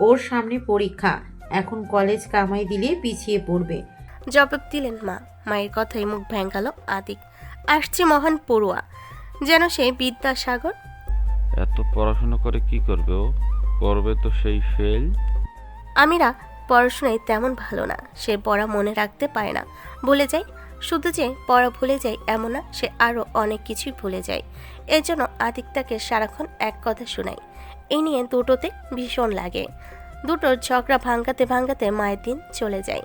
ওর সামনে পরীক্ষা, এখন কলেজ কামাই দিলে পিছিয়ে পড়বে।
জবাব দিলেন মা। মায়ের কথায় মুখ ভেঙ্গালো আতিক। আসছে মহান পড়ুয়া, যেন সে বিদ্যাসাগর।
এত পড়াশোনা করে কি করবে ও? করবে তো সেই ফেল।
আমিরা পড়াশোনায় তেমন ভালো না, সে পড়া মনে রাখতে পারে না, ভুলে যায়। শুধু যে পড়া ভুলে যায় এমন না, সে আরও অনেক কিছুই ভুলে যায়। এর জন্য আতিক তাকে সারাক্ষণ এক কথা শোনায়। এই নিয়ে দুটোতে ভীষণ লাগে। দুটোর ঝগড়া ভাঙাতে ভাঙাতে মায়ের দিন চলে যায়।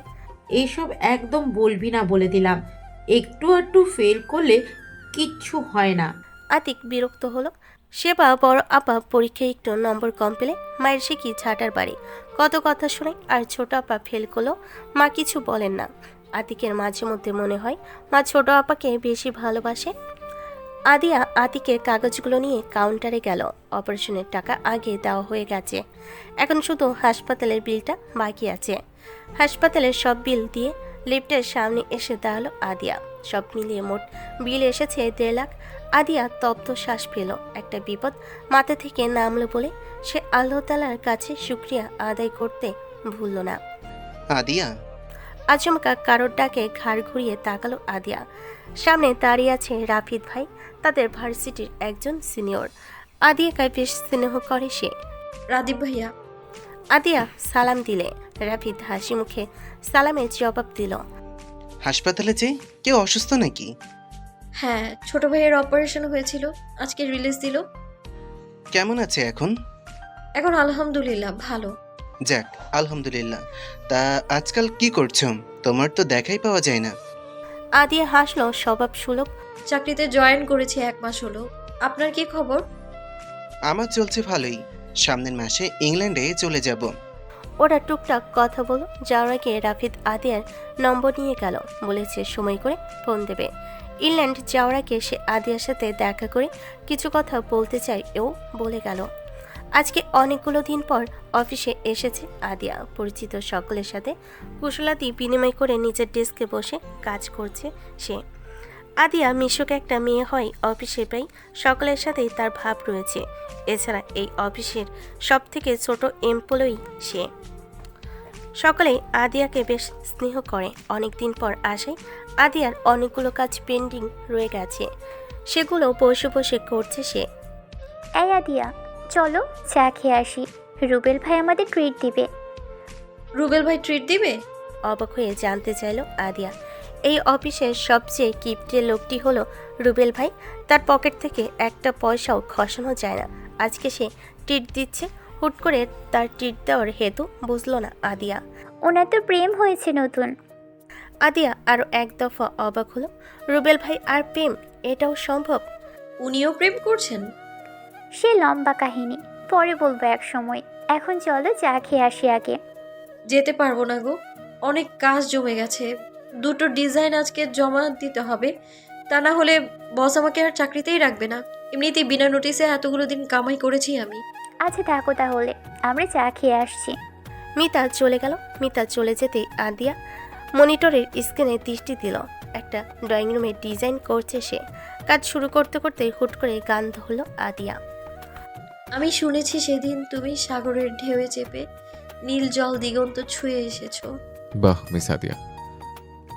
এইসব একদম বলবি না বলে দিলাম। একটু একটু ফেল করলে কিচ্ছু হয় না।
আতিক বিরক্ত হলো। সেবা বড় আপা পরীক্ষায় একটু নম্বর কম পেলে মায়ের সে কি ঝাঁটার বাড়ি, কত কথা শুনে। আর ছোট আপা ফেল করলো, মা কিছু বলেন না। আতিকের মাঝে মধ্যে মনে হয় মা ছোট আপাকে বেশি ভালোবাসে। আদিয়া আতিকের কাগজগুলো নিয়ে কাউন্টারে গেল। অপারেশনের টাকা আগে দেওয়া হয়ে গেছে, এখন শুধু হাসপাতালের বিলটা বাকি আছে। হাসপাতালের সব বিল দিয়ে লিফটের সামনে এসে দাঁড়ালো আদিয়া। সব মিলিয়ে মোট বিল এসেছে 1.5 লাখ। আদিয়া তপ্ত শ্বাস পেল। একটা বিপদ মাথা থেকে নামলো বলে সে আল্লাহ তাআলার কাছে শুকরিয়া আদায় করতে ভুলল না।
আদিয়া,
আচমকা কারোর ডাকে ঘাড় ঘুরিয়ে তাকালো আদিয়া। সামনে দাঁড়িয়ে আছে রাফিদ ভাই, তাদের ভার্সিটির একজন সিনিয়র। আদিয়াকে বেশ স্নেহ করে সে।
রাদীপ ভাইয়া।
আদিয়া সালাম দিলে রাফিদ হাসি মুখে সালামের জবাব দিল।
হাসপাতালে যে কেউ অসুস্থ নাকি?
হ্যাঁ, ছোট ভাইয়ের অপারেশন হয়েছিল, আজকে রিলিজ দিল।
কেমন আছে এখন?
এখন আলহামদুলিল্লাহ ভালো।
যাক, আলহামদুলিল্লাহ। তা আজকাল কি করছো? তোমার তো দেখাই পাওয়া যায় না।
আদিয়া হাসলো স্বভাব সুলভ।
চাকরিতে জয়েন করেছি 1 মাস হলো। আপনার কি খবর?
আমার চলছে ভালোই। সামনের মাসে ইংল্যান্ডে চলে যাব।
ওরা টুকটাক কথা বলো। যাওয়ার আগে রাফিদ আদিয়ার নম্বর নিয়ে গেল, বলেছে সময় করে ফোন দেবে। ইংল্যান্ড যাওয়ার আগে সে আদিয়ার সাথে দেখা করে কিছু কথা বলতে চায়, এও বলে গেল। আজকে অনেকগুলো দিন পর অফিসে এসেছে আদিয়া। পরিচিত সকলের সাথে কুশলাদি বিনিময় করে নিজের ডেস্কে বসে কাজ করছে সে। আদিয়া মিশুক একটা মেয়ে হয় অফিসে প্রায় সকলের সাথেই তার ভাব রয়েছে। এছাড়া এই অফিসের সব থেকে ছোট এমপ্লয়ি সে। সকলে আদিয়াকে বেশ স্নেহ করে। অনেকদিন পর আসে আদিয়ার অনেকগুলো কাজ পেন্ডিং রয়ে গেছে, সেগুলো বসে বসে করছে সে।
এই আদিয়া, চলো চা খেয়ে আসি, রুবেল ভাই আমাদের ট্রিট দিবে।
রুবেল ভাই ট্রিট দিবে?
অবাক হয়ে জানতে চাইল আদিয়া। এই অফিসের সবচেয়ে কিপ্টে লোকটি হলো রুবেল ভাই। তার পকেট থেকে একটা পয়সাও খসানো যায় না। আজকে সে ট্রিট দিচ্ছে। হুট করে তার ট্রিট দেওয়ার হেতু বুঝলো না আদিয়া।
ওনার তো প্রেম হয়েছে নতুন।
আদিয়া আরও এক দফা অবাক হলো। রুবেল ভাই আর প্রেম, এটাও সম্ভব?
উনিও প্রেম করছেন?
সে লম্বা কাহিনী, পরে বলবো এক সময়। এখন চলো চা খেয়ে আসি আগে।
যেতে পারবো না গো, অনেক কাজ জমে গেছে। 2টো ডিজাইন আজকে জমা দিতে হবে, তা না হলে বস আমাকে আর চাকরিতেই রাখবে না। এমনিতেই বিনা নোটিসে এতগুলো দিন কামাই করেছি আমি।
আচ্ছা থাকো তাহলে, আমরা চা খেয়ে আসছি।
মিতা চলে গেল। মিতা চলে যেতে আদিয়া মনিটরের স্ক্রিনে দৃষ্টি দিল। একটা ড্রয়িং রুমে ডিজাইন করছে সে। কাজ শুরু করতে করতে হুট করে গান ধরল আদিয়া।
আমি শুনেছি সেদিন তুমি সাগরের ঢেউয়ে চেপে নীল জল দিগন্ত ছুঁয়ে এসেছো।
বাহ মিস আদিয়া,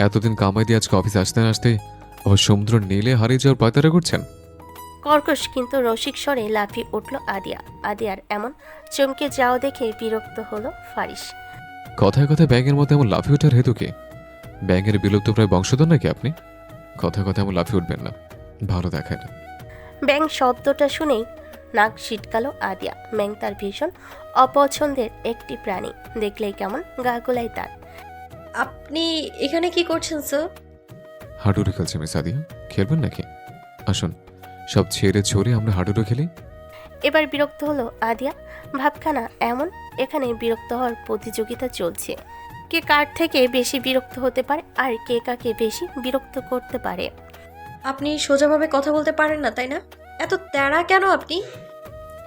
এতদিন কামাই দিয়ে আজকে অফিসে আসতে না আসতে আবার সমুদ্র নীলে হারিয়ে যাওয়ার পায়তারা করছেন।
কর্কশ কিন্তু রসিক স্বরে লাফিয়ে উঠল আদিয়া। আদিয়ার এমন চমকে যাওয়া দেখে বিরক্ত হলো ফারিস।
কথায় কথায় ব্যাঙের মতো এমন লাফিয়ে ওঠার হেতু কি? ব্যাঙের বিলুপ্ত প্রায় বংশধর নাকি আপনি? কথায় কথায় এমন লাফিয়ে উঠবেন না, ভালো দেখায় না।
ব্যাং শব্দটা শুনেই নাক ছিটকালো আদিয়া। ব্যাং তার ভীষণ অপছন্দের একটি প্রাণী, দেখলেই কেমন গা গোলায় তার।
আপনি এখানে কি করছেন স্যার?
হাডুডু খেলছে মিস আদিয়া, খেলবেন নাকি? আসুন, সব ছেড়ে ছড়ে আমরা হাডুডু খেলি।
এবার বিরক্ত হলো আদিয়া। ভাবখানা এমন, এখানে বিরক্ত হওয়ার প্রতিযোগিতা চলছে। কে কার থেকে বেশি বিরক্ত হতে পারে আর কে কাকে বেশি বিরক্ত করতে পারে।
আপনি সোজাভাবে কথা বলতে পারেন না, তাই না? এত তেড়া কেন আপনি?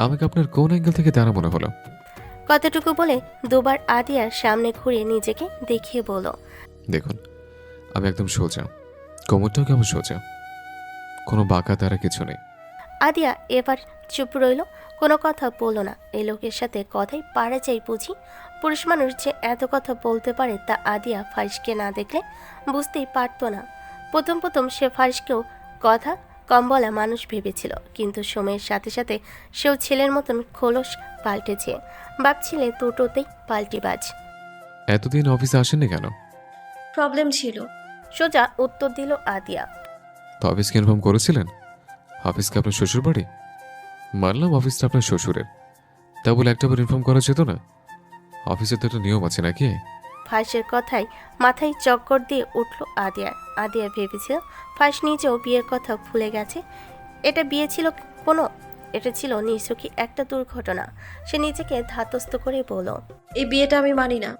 আমাকে আপনার কোন অ্যাঙ্গেল থেকে তারা মনে হলো?
কতটুকু বলে দুবার আদিয়ার সামনে ঘুরিয়ে নিজেকে দেখিয়ে বলল,
দেখুন আমি একদম সোজা, কোমরটাও কেমন সোজা, কোনো বাঁকা তারা কিছু নেই।
আদিয়া এবার চুপ রইল, কোনো কথা বলল না। এই লোকের সাথে কথাই পারা চাই বুঝি। পুরুষ মানুষ যে এত কথা বলতে পারে তা আদিয়া ফারিসকে না দেখলে বুঝতেই পারত না। প্রথম প্রথম সে ফারিসকেও কথা কম বলা মানুষ ভেবেছিল, কিন্তু সময়ের সাথে সাথে সেও ছেলের মতন খোলস পাল্টেছে। ভাবছিলে দুটোতেই পাল্টিবাজ।
এতদিন অফিসে আসেননি কেন?
প্রবলেম ছিল।
সোজা উত্তর দিল আদিয়া।
তো অফিসকে ইনফর্ম করেছিলেন? অফিসকে আপনার শ্বশুর বাড়ি? মানলাম অফিসটা আপনার শ্বশুরের, তা বলে একটাবার ইনফর্ম করা যেত না? অফিসের তো একটা নিয়ম আছে নাকি?
ফাঁসের কথায় মাথায় চক্কর দিয়ে উঠল আদিয়ার। আদিয়া ভেবেছিল ফাঁস নিজেও বিয়ের কথা ভুলে গেছে। এটা বিয়ে ছিল কোনো, এটা ছিল নিছকই একটা দুর্ঘটনা। সে নিজেকে ধাতস্থ করে বলল,
এই বিয়েটা আমি মানি না।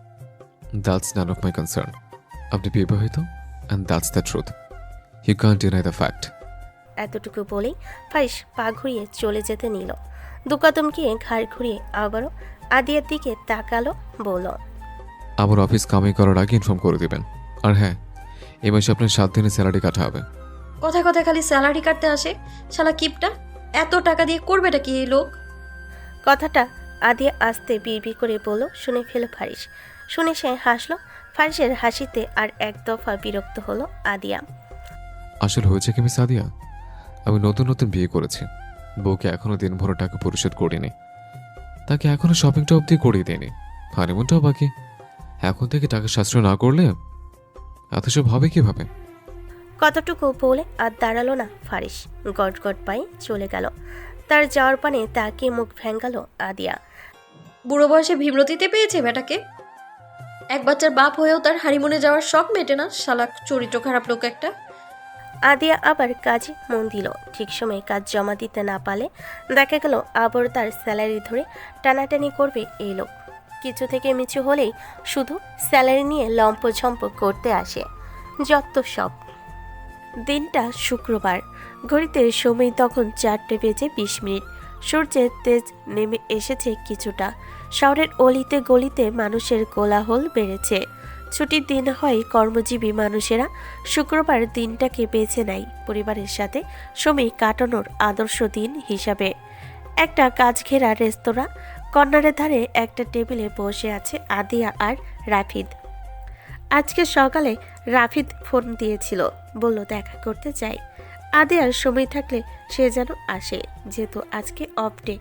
That's none of my concern. আপনি বিবাহিত, and that's the truth. You can't deny the fact.
এতটুকু বলেই ফাইস পা ঘুরিয়ে চলে যেতে নিল। দু কদম গিয়ে ঘাড় ঘুরিয়ে আবারও আদিয়ার দিকে তাকালো, বলল,
আমার অফিস কামাই করার আগে ইনফর্ম করে দিবেন। আর হ্যাঁ, এই মাসে আপনার 7 দিনের স্যালারি কাটা হবে।
কথায় কথায় খালি স্যালারি কাটতে আসে শালা কিপটা। এত টাকা দিয়ে করবেটা কি এই লোক?
কথাটা আদিয়া আস্তে বিড়বিড় করে বলল, শুনে ফেল ফারিস। শুনে সে হাসলো। ফারিসের হাসিতে আর এক দফা বিরক্ত হলো আদিয়া।
আসলে হয়েছে কি মিস আদিয়া, আমি নতুন নতুন বিয়ে করেছি। বউকে এখনো দিনভর টাকা পরিশোধ করিনি, তাকে এখনো শপিংটা অবধি করিয়ে দিইনি, হানিমুনটাও বাকি। এখন থেকে টাকা সাশ্রয় না করলে এত সব হবে কিভাবে?
কতটুকু বলে আর দাঁড়ালো না ফারিস, গট গট পায়ে চলে গেল। তার যাওয়ার পানে তাকে মুখ ভেঙ্গালো আদিয়া।
বুড়ো বয়সে ভীমরতিতে পেয়েছে বেটাকে। এক বাচ্চার বাপ হয়েও তার হানিমুনে যাওয়ার শখ মেটে না, শালা চরিত্র খারাপ লোক একটা।
আদিয়া আবার কাজে মন দিল। ঠিক সময়ে কাজ জমা দিতে না পারলে দেখা গেল আবার তার স্যালারি ধরে টানাটানি করবে এই লোক। কিছু থেকে মিছু হলেই শুধু স্যালারি নিয়ে লম্পঝম্প করতে আসে, যত সব। দিনটা শুক্রবার। ঘড়িতে সময় তখন 4:20। সূর্যের তেজ নেমে এসেছে কিছুটা। শহরের অলিতে গলিতে মানুষের কোলাহল বেড়েছে। ছুটির দিন হয় কর্মজীবী মানুষেরা শুক্রবার দিনটাকে বেছে নেয় পরিবারের সাথে সময় কাটানোর আদর্শ দিন হিসাবে। একটা কাজ ঘেরা রেস্তোরাঁ, কর্নারের ধারে একটা টেবিলে বসে আছে আদিয়া আর রাফিদ। আজকে সকালে রাফিদ ফোন দিয়েছিল, বলল দেখা করতে চাই। আদিয়ার সময় থাকলে সে যেন আসে, যেহেতু আজকে অফ ডে।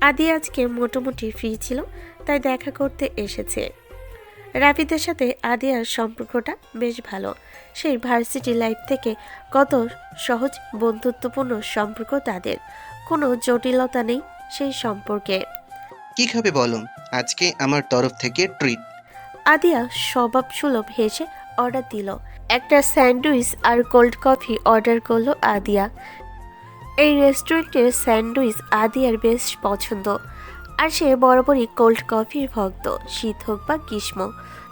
আদিয়া আজকে মোটামুটি ফ্রি ছিল, তাই দেখা করতে এসেছে। রাফিদের সাথে আদিয়ার সম্পর্কটা বেশ ভালো। সেই ভার্সিটি লাইফ থেকে কত সহজ বন্ধুত্বপূর্ণ সম্পর্ক তাদের, কোনো জটিলতা নেই সেই সম্পর্কে।
কি খাবে বলো? আজকে আমার তরফ থেকে ট্রিট।
আদিয়া স্বভাব সুলভ হেসে অর্ডার দিল। একটা স্যান্ডউইচ আর কোল্ড কফি অর্ডার করলো আদিয়া। এই রেস্টুরেন্টের স্যান্ডউইচ আদিয়ার বেশ পছন্দ, আর সে বরাবরই কোল্ড কফির ভক্ত। শীত হোক বা গ্রীষ্ম,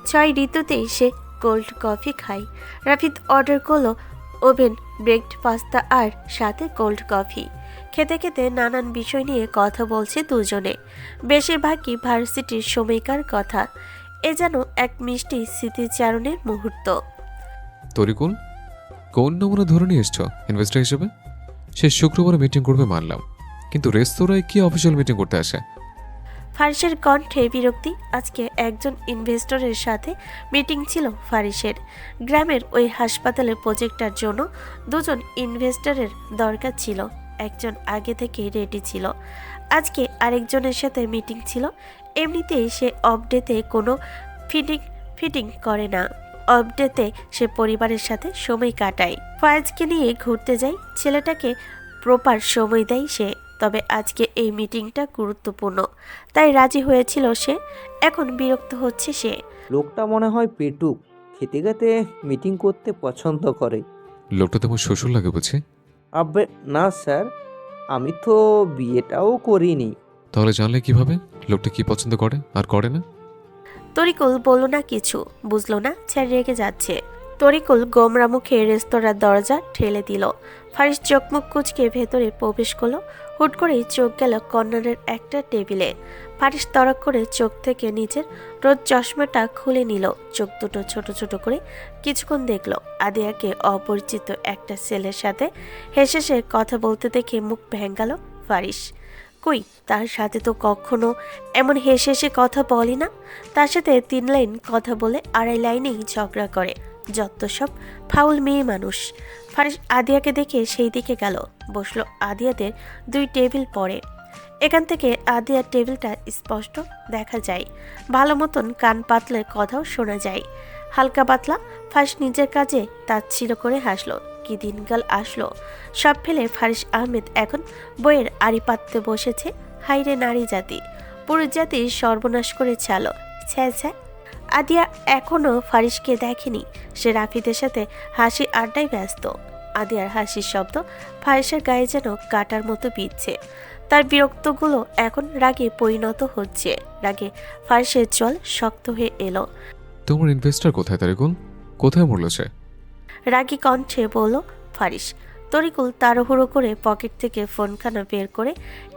6 ঋতুতেই সে কোল্ড কফি খায়। রাফিদ অর্ডার করলো ওভেন বেকড পাস্তা আর সাথে কোল্ড কফি। খেতে খেতে নানান বিষয় নিয়ে কথা বলছে দুজনে, বেশিরভাগই ভার্সিটির সময়কার কথা। এ যেন এক মিষ্টি স্মৃতিচারণের মুহূর্ত।
তরিকুল, কোন নমুনা ধরে নিয়ে এসছো ইনভেস্টর হিসেবে? সে শুক্রবারে মিটিং করবে মানলাম, কিন্তু রেস্তোরাঁয় কি অফিসিয়াল মিটিং করতে আসে?
ফারিসের কণ্ঠে বিরক্তি। আজকে একজন ইনভেস্টরের সাথে মিটিং ছিল ফারিসের। গ্রামের ওই হাসপাতালের প্রজেক্টটার জন্য 2জন ইনভেস্টরের দরকার ছিল। একজন আগে থেকে রেডি ছিল, আজকে আরেকজনের সাথে মিটিং ছিল। এমনিতেই সে অফডেতে কোনো ফিটিং করে না। অফডেতে সে পরিবারের সাথে সময় কাটায়, ফায়েজকে নিয়ে ঘুরতে যায়, ছেলেটাকে প্রপার সময় দেয় সে। তবে আজকে এই মিটিংটা গুরুত্বপূর্ণ, তাই রাজি হয়েছিল সে। এখন বিরক্ত হচ্ছে সে।
লোকটা মনে হয় পেটুক, খেতে খেতে মিটিং করতে পছন্দ করে।
লোকটা তোমার শ্বশুর লাগে বুঝি?
আবে না স্যার, আমি তো বিয়েটাও করিনি।
তাহলে জানলে কিভাবে লোকটা কি পছন্দ করে আর করে না?
তরিকুল বলল না কিছু, বুঝলো না ছেড়ে রেগে যাচ্ছে। তরিকুল গোমরা মুখে রেস্তোরাঁর দরজা ঠেলে দিল। ফারিস চোখ মুখ কুচকে ভেতরে প্রবেশ করলো। হুট করেই চোখ গেল কর্নারের একটা টেবিলে। ফারিস তড়াক করে চোখ থেকে নিজের রোদ চশমাটা খুলে নিল। চোখ দুটো ছোট ছোট করে কিছুক্ষণ দেখলো আদিয়াকে অপরিচিত একটা ছেলের সাথে হেসে হেসে কথা বলতে দেখে মুখ ভেঙ্গাল ফারিস। কই, তার সাথে তো কখনো এমন হেসে হেসে কথা বলে না। তার সাথে 3 লাইন কথা বলে 2.5 লাইনেই ঝগড়া করে। যত সব ফাউল মেয়ে মানুষ। ফারিস আদিয়াকে দেখে সেই দিকে গেল, বসলো আদিয়াদের 2 টেবিল পরে। এখান থেকে আদিয়ার টেবিলটা স্পষ্ট দেখা যায়, ভালো মতন কান পাতলে কথাও শোনা যায় হালকা পাতলা। ফারিস নিজের কাজে তাচ্ছিল্য করে হাসলো। কি দিনকাল আসলো। সব ফেলে ফারিস আহমেদ এখন বইয়ের আড়ি পাততে বসেছে। হাইরে নারী জাতি, পুরুষ জাতি সর্বনাশ করে ছালো। ছ্যা ছ্যা। আদিয়া এখনো ফারিসকে দেখেনি। সে রাফিদের সাথে হাসি আড্ডায় ব্যস্ত। আদিয়ার হাসির শব্দ ফারিসের গায়ে যেন কাটার মতো বিঁধছে। তার বিরক্তগুলো এখন রাগে পরিণত হচ্ছে। রাগে ফারিসের জল শক্ত হয়ে এলো।
তোমার ইনভেস্টর কোথায় তারিকুল? কোথায় মরল সে?
রাগী কণ্ঠে বলল ফারিস। তরিকুল তাড়াহুড়ো করে পকেট থেকে ফোনখানা বের করে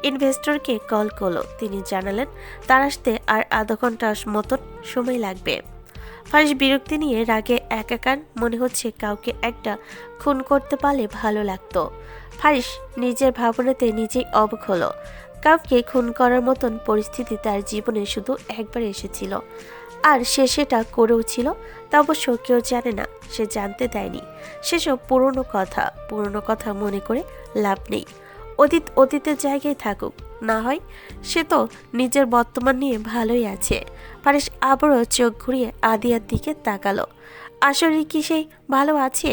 ইনভেস্টরকে কল করলো। তিনি জানালেন তার আসতে আর আধা ঘন্টা মতন সময় লাগবে। ফারিস বিরক্তি নিয়ে রাগে একাকার। মনে হচ্ছে কাউকে একটা খুন করতে পারলে ভালো লাগতো। ফারিস নিজের ভাবনাতে নিজেই অবাক হলো। কাউকে খুন করার মতন পরিস্থিতি তার জীবনে শুধু একবার এসেছিল, আর সে সেটা করেও ছিল। তা অবশ্য কেউ জানে না, সে জানতে দেয়নি। সেসব পুরনো কথা মনে করে লাভ নেই। অতীত অতীতের জায়গায় থাকুক, না হয় সে তো নিজের বর্তমান নিয়ে ভালোই আছে। ফারিস আবারও চোখ ঘুরিয়ে আদিয়ার দিকে তাকালো। আসলে কি সেই ভালো আছে?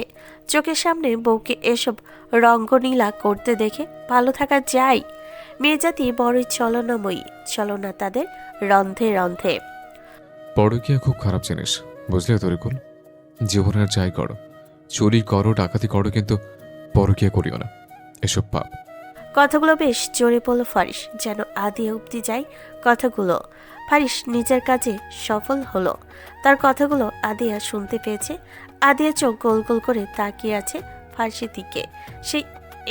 চোখের সামনে বউকে এসব রঙ্গনীলা করতে দেখে ভালো থাকা যায়? মেয়ে জাতি বড়ই ছলনাময়ী, ছলনা তাদের রন্ধে রন্ধে।
পরকীয়া খুব খারাপ জিনিস, বুঝলে তরিকুল? জীবনে আর যাই করো, চুরি করো, ডাকাতি করো, কিন্তু পরকীয়া করিও না, এসব পাপ।
কথাগুলো বেশ জোরে বলল ফারিস, যেন আদিয়া অব্দি যায় কথাগুলো। ফারিস নিজের কাজে সফল হলো। তার কথাগুলো আদিয়া শুনতে পেয়েছে। আদিয়া চোখ গোল গোল করে তাকিয়ে আছে ফারিসের দিকে। সেই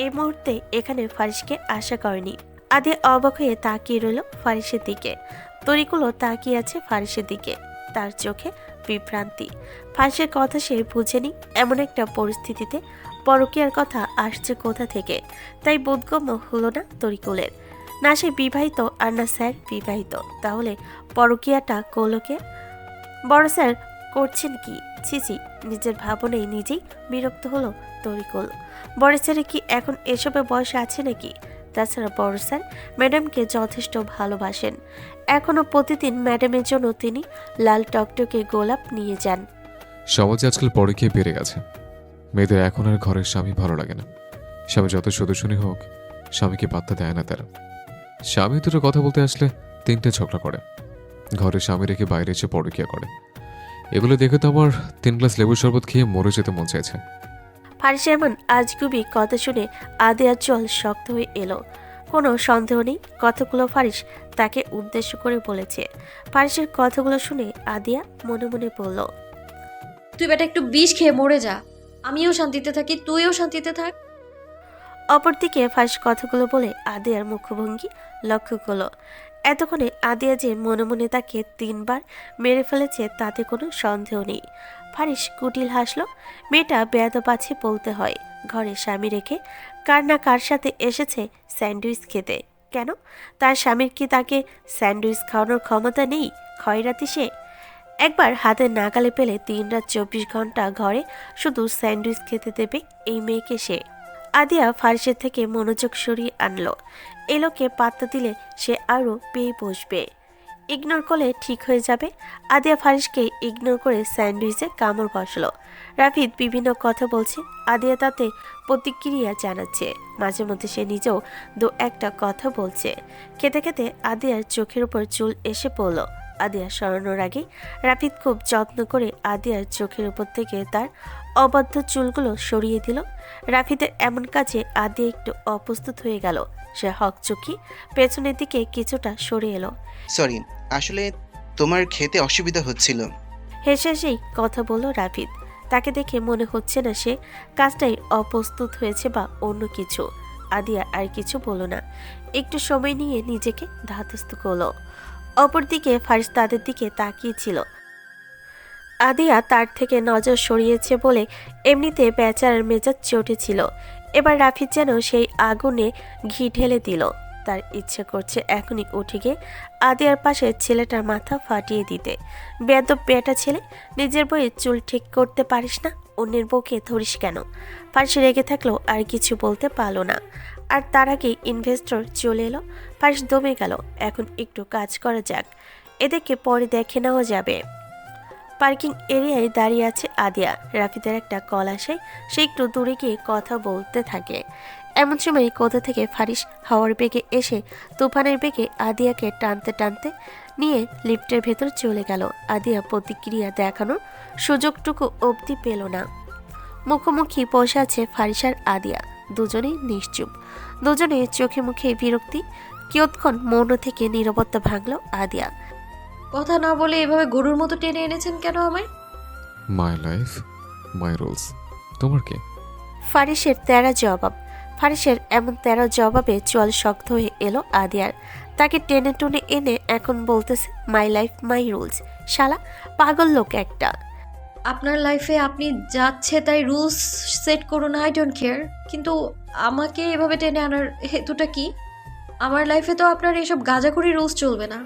এই মুহূর্তে এখানে ফারিসকে আশা করেনি। আদিয়া অবাক হয়ে তাকিয়ে রইল ফারিসের দিকে। তরিকুলও তাকিয়ে আছে ফারিসের দিকে, তার চোখে বিভ্রান্তি। ফারিসের কথা সে বুঝেনি। এমন একটা পরিস্থিতিতে পরকীয়ার কথা আসছে কোথা থেকে, তাই বোধগম্য হলো না তরিকুলের। না সে বিবাহিত আর না স্যার বিবাহিত, তাহলে পরকীয়াটা করলো কে? বড় স্যার করছেন কি? ছিছি, নিজের ভাবনায় নিজেই বিরক্ত হলো তরিকুল। বড় স্যারের কি এখন এসবে বয়স আছে নাকি? তাছাড়া বড় স্যার ম্যাডামকে যথেষ্ট ভালোবাসেন। এখনো প্রতিদিন ম্যাডামের জন্য তিনি লাল টকটকে গোলাপ নিয়ে যান।
সমাজে আজকাল পরকীয়া বেড়ে গেছে। মেয়েদের এখন আর ঘরের স্বামী ভালো লাগে না। স্বামী যত সদস্যনী হোক, স্বামীকে পাত্তা দেয় না তারা। স্বামী দুটো কথা বলতে আসলে 3টে ঝগড়া করে। ঘরে স্বামী রেখে বাইরে এসে পরকীয়া করে। এগুলো দেখে তো আমার 3 গ্লাস লেবুর শরবত খেয়ে মরে যেতে মন চাইছে।
ফারিস এমন আজগুবি কথা শুনে আদিয়ার জল শক্ত হয়ে এলো। কোনো সন্দেহ নেই, কথাগুলো ফারিস তাকে উদ্দেশ্য করে বলেছে। ফারিসের কথাগুলো শুনে আদিয়া মনে মনে বলল,
তুই বেটা একটু বিষ খেয়ে মরে যা, আমিও শান্তিতে থাকি, তুইও শান্তিতে থাক।
অপরদিকে ফারিস কথাগুলো বলে আদিয়ার মুখভঙ্গি লক্ষ্য করলো। এতক্ষণে আদিয়া যে মনে মনে তাকে 3 বার মেরে ফেলেছে তাতে কোনো সন্দেহ নেই। ফারিস কুটিল হাসলো। মেয়েটা বেয়াদব আছে বলতে হয়। ঘরে স্বামী রেখে কার না কার সাথে এসেছে স্যান্ডউইচ খেতে। কেন? তার স্বামীর কি তাকে স্যান্ডউইচ খাওয়ানোর ক্ষমতা নেই? খয়রাতি সে। একবার হাতে নাগালে পেলে 3 রাত 24 ঘন্টা ঘরে শুধু স্যান্ডউইচ খেতে দেবে এই মেয়েকে সে। আদিয়া ফারিসের থেকে মনোযোগ সরিয়ে আনলো। এলোকে পাত্তা দিলে সে আরও পেয়ে বসবে। ইগনোর করলে ঠিক হয়ে যাবে। আদিয়া ফারিসকে ইগনোর করে স্যান্ডউইচে কামড় বসলো। রাফিদ বিভিন্ন কথা বলছে, আদিয়া তাতে প্রতিক্রিয়া জানাচ্ছে। মাঝে মধ্যে সে নিজেও 2-1টা কথা বলছে। খেতে খেতে আদিয়ার চোখের উপর চুল এসে পড়ল। আদিয়া সরানোর আগে রাফিদ খুব যত্ন করে আদিয়ার চোখের উপর থেকে তার অবাধ্য চুলগুলো সরিয়ে দিল। রাফিদের এমন কাজে আদিয়া একটু অপ্রস্তুত হয়ে গেল। সে হকচকি পেছনের দিকে কিছুটা সরে এলো।
সরি, আসলে তোমার খেতে অসুবিধা হচ্ছিল।
হেসে হেসেই কথা বলল রাফিদ। তাকে দেখে মনে হচ্ছে না সে কাজটাই অপ্রস্তুত হয়েছে বা অন্য কিছু। আদিয়া আর কিছু বলো না, একটু সময় নিয়ে নিজেকে ধাতস্থ করলো। অপরদিকে ফারিস তাদের দিকে তাকিয়েছিল। আদিয়া তার থেকে নজর সরিয়েছে বলে এমনিতে বেচারার মেজাজ চটেছিল। এবার রাফিদ যেন সেই আগুনে ঘি ঢেলে দিল। তার ইচ্ছে করছে এখনই উঠে গিয়ে আদিয়ার পাশে ছেলেটার মাথা ফাটিয়ে দিতে। বেয়াদব বেটা ছেলে, নিজের বইয়ে চুল ঠিক করতে পারিস না, অন্যের বউকে ধরিস কেন? ফারিস রেগে থাকলেও আর কিছু বলতে পারল না। আর তার আগেই ইনভেস্টর চলে এলো। ফারিস দমে গেল। এখন একটু কাজ করা যাক, এদেরকে পরে দেখে নেওয়া যাবে। পার্কিং এরিয়ায় দাঁড়িয়ে আছে আদিয়া। রাফিদের একটা কল আসায় সে একটু দূরে গিয়ে কথা বলতে থাকে। এমন সময় কোথা থেকে ফারিস হাওয়ার বেগে এসে তুফানের বেগে আদিয়াকে টানতে টানতে নিয়ে লিফটের ভেতর চলে গেল। আদিয়া প্রতিক্রিয়া দেখানোর সুযোগটুকু অবধি পেল না। মুখোমুখি বসে আছে ফারিস আর আদিয়া, দুজনেই নিশ্চুপ, দুজনের চোখে মুখে বিরক্তি। কিয়ৎক্ষণ মৌন থেকে নীরবতা ভাঙল আদিয়া।
কথা না বলে এভাবে গরুর মতো টেনে এনেছেন কেন আমায়?
My life my rules. তোমার কি?
ফারিসের তেরা জবাব। ফারিসের এমন তেরা জবাবে চোয়াল শক্ত হয়ে এলো আদিয়ার। তাকে টেনে টুনে এনে এখন বলতেছে মাই লাইফ মাই রুলস। শালা পাগল লোক একটা।
আপনার লাইফে আপনি যাচ্ছে তাই রুলস সেট করুন, আই ডোন্ট কেয়ার, কিন্তু আমাকে এভাবে টেনে আনার হেতুটা কি? আমার লাইফে তো আপনার এসব গাঁজাখুরি রুলস চলবে না।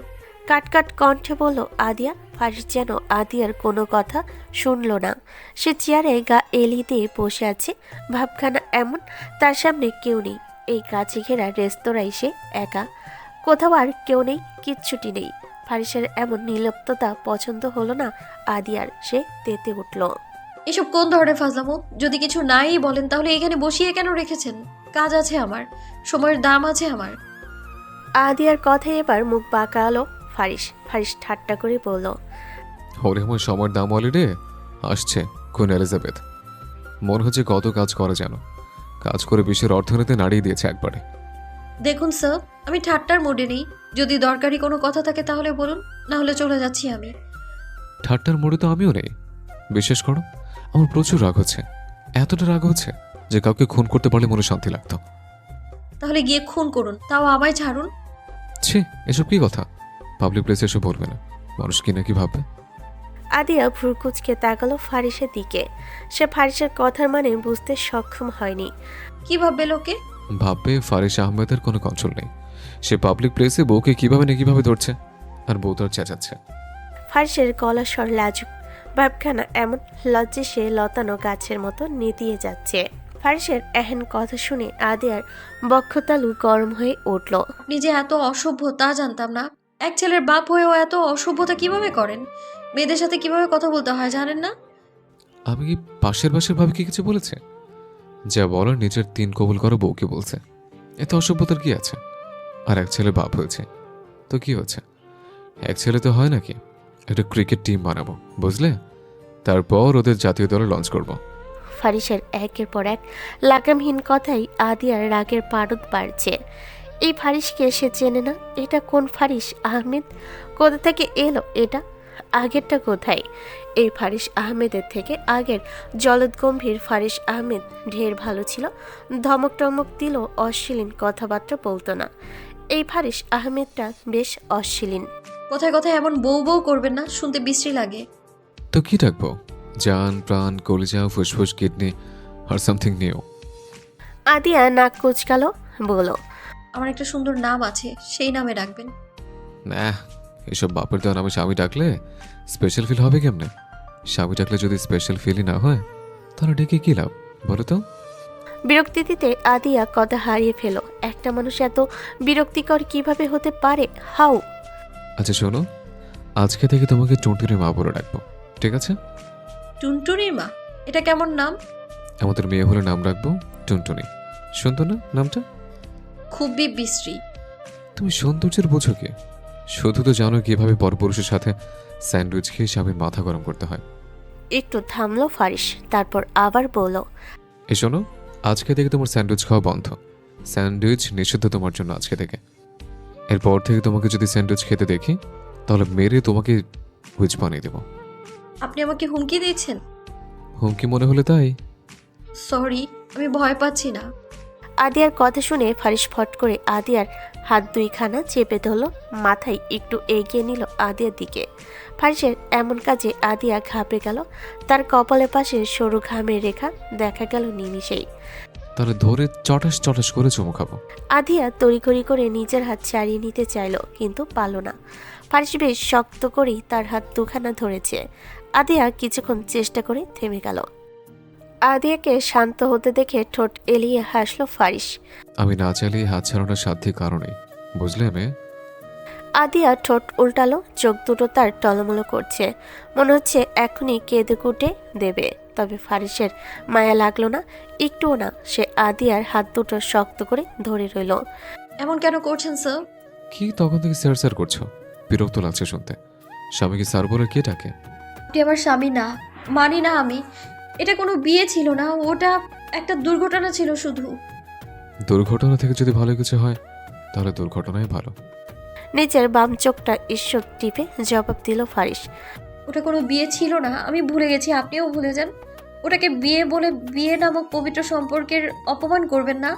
কাটকাট কণ্ঠে বলল আদিয়া। ফারিস যেন আদিয়ার কোনো কথা শুনল না। সে চেয়ারে গা এলি দিয়ে বসে আছে, ভাবখানা এমন, তার সামনে কেউ নেই। এই গাছে ঘেরা রেস্তোরাঁয় সে একা, কোথাও আর কেউ নেই, কিচ্ছুটি নেই। ফারিসের এমন নির্লিপ্ততা পছন্দ হলো না আদিয়ার। সে তেতে উঠল।
এসব কোন ধরনের ফাজলামো? যদি কিছু নাই বলেন তাহলে এখানে বসিয়ে কেন রেখেছেন? কাজ আছে আমার, সময়ের দাম আছে আমার।
আদিয়ার কথায় এবার মুখ বাঁকালো ফারিস। ফারিস ঠাট্টা করে বলল,
ওরে আমার সময়ের দাম অলরেডি আসছে। কুইন এলিজাবেথ, মনে হচ্ছে কত কাজ করা যেন, কাজ করে বিশ্বের অর্থনীতি নাড়িয়ে দিয়েছে একবারে।
দেখুন স্যার, আমি ঠাট্টার মোডে নেই। যদি দরকারি কোনো কথা থাকে তাহলে বলুন, না হলে চলে যাচ্ছি আমি।
ঠাট্টার মোড়ে তো আমিও নেই, বিশ্বাস করো। আমার প্রচুর রাগ হচ্ছে, এতটা রাগ হচ্ছে যে কাউকে খুন করতে পারলে মনে শান্তি লাগতো।
তাহলে গিয়ে খুন করুন, তাও আমায় ছাড়ুন।
ছি, এসব কি কথা? পাবলিক প্লেসে এসব বলবে না, মানুষ কি নাকি ভাববে।
আদিয়া ভ্রুকুচকে তাকালো ফারিসের দিকে। সে ফারিসের কথার মানে বুঝতে সক্ষম হয়নি।
কি ভাববে লোকে?
ভাববে ফারিস আহমেদের কোনো কন্ট্রোল নেই। সে পাবলিক প্লেসে বউকে কিভাবে না কিভাবে ধরছে, আর বউ তার চেঁচাচ্ছে।
ফারিসের গলা স্বর লাজুক, ভাবখানা এমন, লজ্জে সে লতানো গাছের মতো নেতিয়ে যাচ্ছে। ফারিসের এহেন কথা শুনে আদিয়ার বক্ষতালু গরম হয়ে উঠল।
আপনি যে এত অসভ্য তা জানতাম না। এক ছেলের বাপ হয়েও এত অসভ্যতা কিভাবে করেন? মেয়েদের সাথে কিভাবে কথা বলতে হয় জানেন না?
আমি কি পাশের ভাবে কি কিছু বলেছে? যা বলার নিজের 3 কবুল করো বউকে বলছে। এত অসভ্যতার কি আছে? আর এক ছেলে বাপ হয়েছে তো কি হচ্ছে? এক ছেলে তো হয় নাকি? একটা ক্রিকেট টিম বানাবো, বুঝলে? তারপর ওদের জাতীয় দলে লঞ্চ করব।
ফারিসের একের পর এক লাগামহীন কথাই আদিয়ার রাগের পারদ বাড়ছে। এই ফারিসকে সে চেনে না। এটা কোন ফারিস আহমেদ? কোথা থেকে এলো এটা? আগেরটা কোথায়? এই ফারিস আহমেদের থেকে আগের জলদ গম্ভীর ফারিস আহমেদ ঢের ভালো ছিল। ধমক টমক দিল, অশ্লীল কথাবার্তা বলতো না। এই ফারিস আহমেদটা বেশ অশ্লীল।
কথায় কথায় এমন বউ বউ করবেন না, শুনতে বিশ্রী লাগে।
তো কি ডাকবো? জান, প্রাণ, কলিজা, ফুসফুস, কিডনি আর সামথিং নিউ?
আদিয়া নাক কুচকালো, বলো,
আমার একটা সুন্দর নাম আছে, সেই নামে রাখবেন।
না, এসব বাপের দেওয়া নামে স্বামী ডাকলে স্পেশাল ফিল হবে কেমনে? স্বামী ডাকলে যদি স্পেশাল ফিলই না হয় তাহলে ডেকে কি লাভ বলো তো?
বিরক্তিতে আদিয়া কথা হারিয়ে ফেল। একটা মানুষ এত বিরক্তিকর কিভাবে হতে পারে? হাউ।
আচ্ছা শোনো, আজকে থেকে তোমাকে টুনটুনির মা বলে ডাকবো, ঠিক আছে?
টুনটুনির মা? এটা কেমন নাম?
আমাদের মেয়ে হলে নাম রাখবো টুনটুনি। শুনতো না নামটা?
খুবই বিশ্রী।
তুমি সৌন্দর্যের বোঝো কি? শুধু তো জানো কিভাবে পরপুরুষের সাথে স্যান্ডউইচ খেয়ে স্বামীর মাথা গরম করতে হয়।
একটু থামলো ফারিস, তারপর আবার বলল,
এ শোনো, আজকে থেকে তোমার স্যান্ডউইচ খাওয়া বন্ধ। স্যান্ডউইচ নিষিদ্ধ তোমার জন্য আজকে থেকে। এরপর থেকে তোমাকে যদি স্যান্ডউইচ খেতে দেখি তাহলে মেরে তোমাকে হুইচ বানিয়ে দেবো।
আপনি আমাকে হুমকি দিয়েছেন?
হুমকি মনে হলে তাই।
সরি, আমি ভয় পাচ্ছি না।
আদিয়ার কথা শুনে ফারিস ফট করে আদিয়ার হাত দুইখানা চেপে ধরল, মাথায় একটু এগিয়ে নিল আদিয়ার দিকে। ফারিসের এমন কাজে আদিয়া ঘাবড়ে গেল। তার কপালের পাশে সরু ঘামের রেখা দেখা গেল নিমিষেই।
তাহলে ধরে চটাস চটাস করে চুমু খাবো।
আদিয়া তড়িঘড়ি করে নিজের হাত ছাড়িয়ে নিতে চাইল, কিন্তু পারল না। ফারিস বেশ শক্ত করেই তার হাত দুখানা ধরেছে। আদিয়া কিছুক্ষণ চেষ্টা করে থেমে গেল। আদিয়াকে শান্ত হতে দেখে ঠোঁট এলিয়ে হাসল ফারিস।
আমি না চাইলে হাত ছাড়ানোর সাধ্যে কারণে, বুঝলে মেয়ে?
আদিয়া ঠোঁট উল্টালো, চোখ দুটো তার টলমলো করছে, মনে হচ্ছে এখনই কেঁদে কুটে দেবে। তবে ফারিসের মায়া লাগলো না, একটুও না। সে আদিয়ার হাত দুটো শক্ত করে ধরে রইল।
এমন কেন করছেন স্যার?
কি তখন থেকে স্যার স্যার করছো? বিরক্ত লাগছে শুনতে। স্বামীকে স্যার বলে কে ডাকে?
আপনি আমার স্বামী না, মানি না আমি। এটা কোনো বিয়ে ছিল না, ওটা একটা দুর্ঘটনা ছিল শুধু।
দুর্ঘটনা থেকে যদি ভালো কিছু হয় তাহলে দুর্ঘটনাই ভালো।
নিজের বাম চোখটা ঈশ্বর টিপে জবাব দিল ফারিস।
ওটা কোনো বিয়ে ছিল না, আমি ভুলে গেছি, আপনিও ভুলে যান। ওটাকে বিয়ে বলে বিয়ে নামক পবিত্র সম্পর্কের অপমান করবেন না।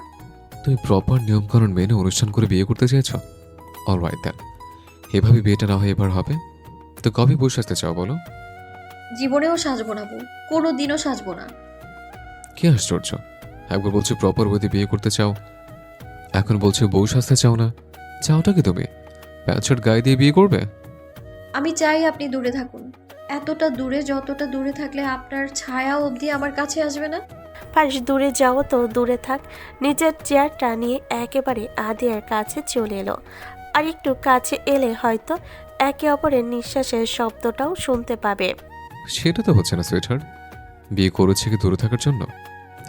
তুমি প্রপার নিয়মকানুন মেনে অনুষ্ঠান করে বিয়ে করতে চেয়েছো? অলরাইট দেন, এভাবে বিয়েটা না হয় এবার হবে তো কবে বসে আসতে চাও বলো?
জীবনেও সাজবো না বউ, কোনো দিনও সাজবো না।
কি আশ্চর্য, একবার বলছো প্রপার ওয়েতে বিয়ে করতে চাও, এখন বলছো বউ সাজতে চাও না। চাওটা কি তুমি প্যান্ট শার্ট গায়ে দিয়ে বিয়ে করবে?
আমি চাই আপনি দূরে থাকুন, এতটা দূরে যতটা দূরে থাকলে আপনার ছায়া অবধি আমার কাছে আসবে না।
ফারিস দূরে যাও তো দূরে থাক। নিজের চেয়ারটা নিয়ে একেবারে আদিয়ার কাছে চলে এলো। আর একটু কাছে এলে হয়তো একে অপরের নিঃশ্বাসের শব্দটাও শুনতে পাবে।
সেটা তো হচ্ছে না সুইটহার্ট। বিয়ে করেছে কি দূরে থাকার জন্য?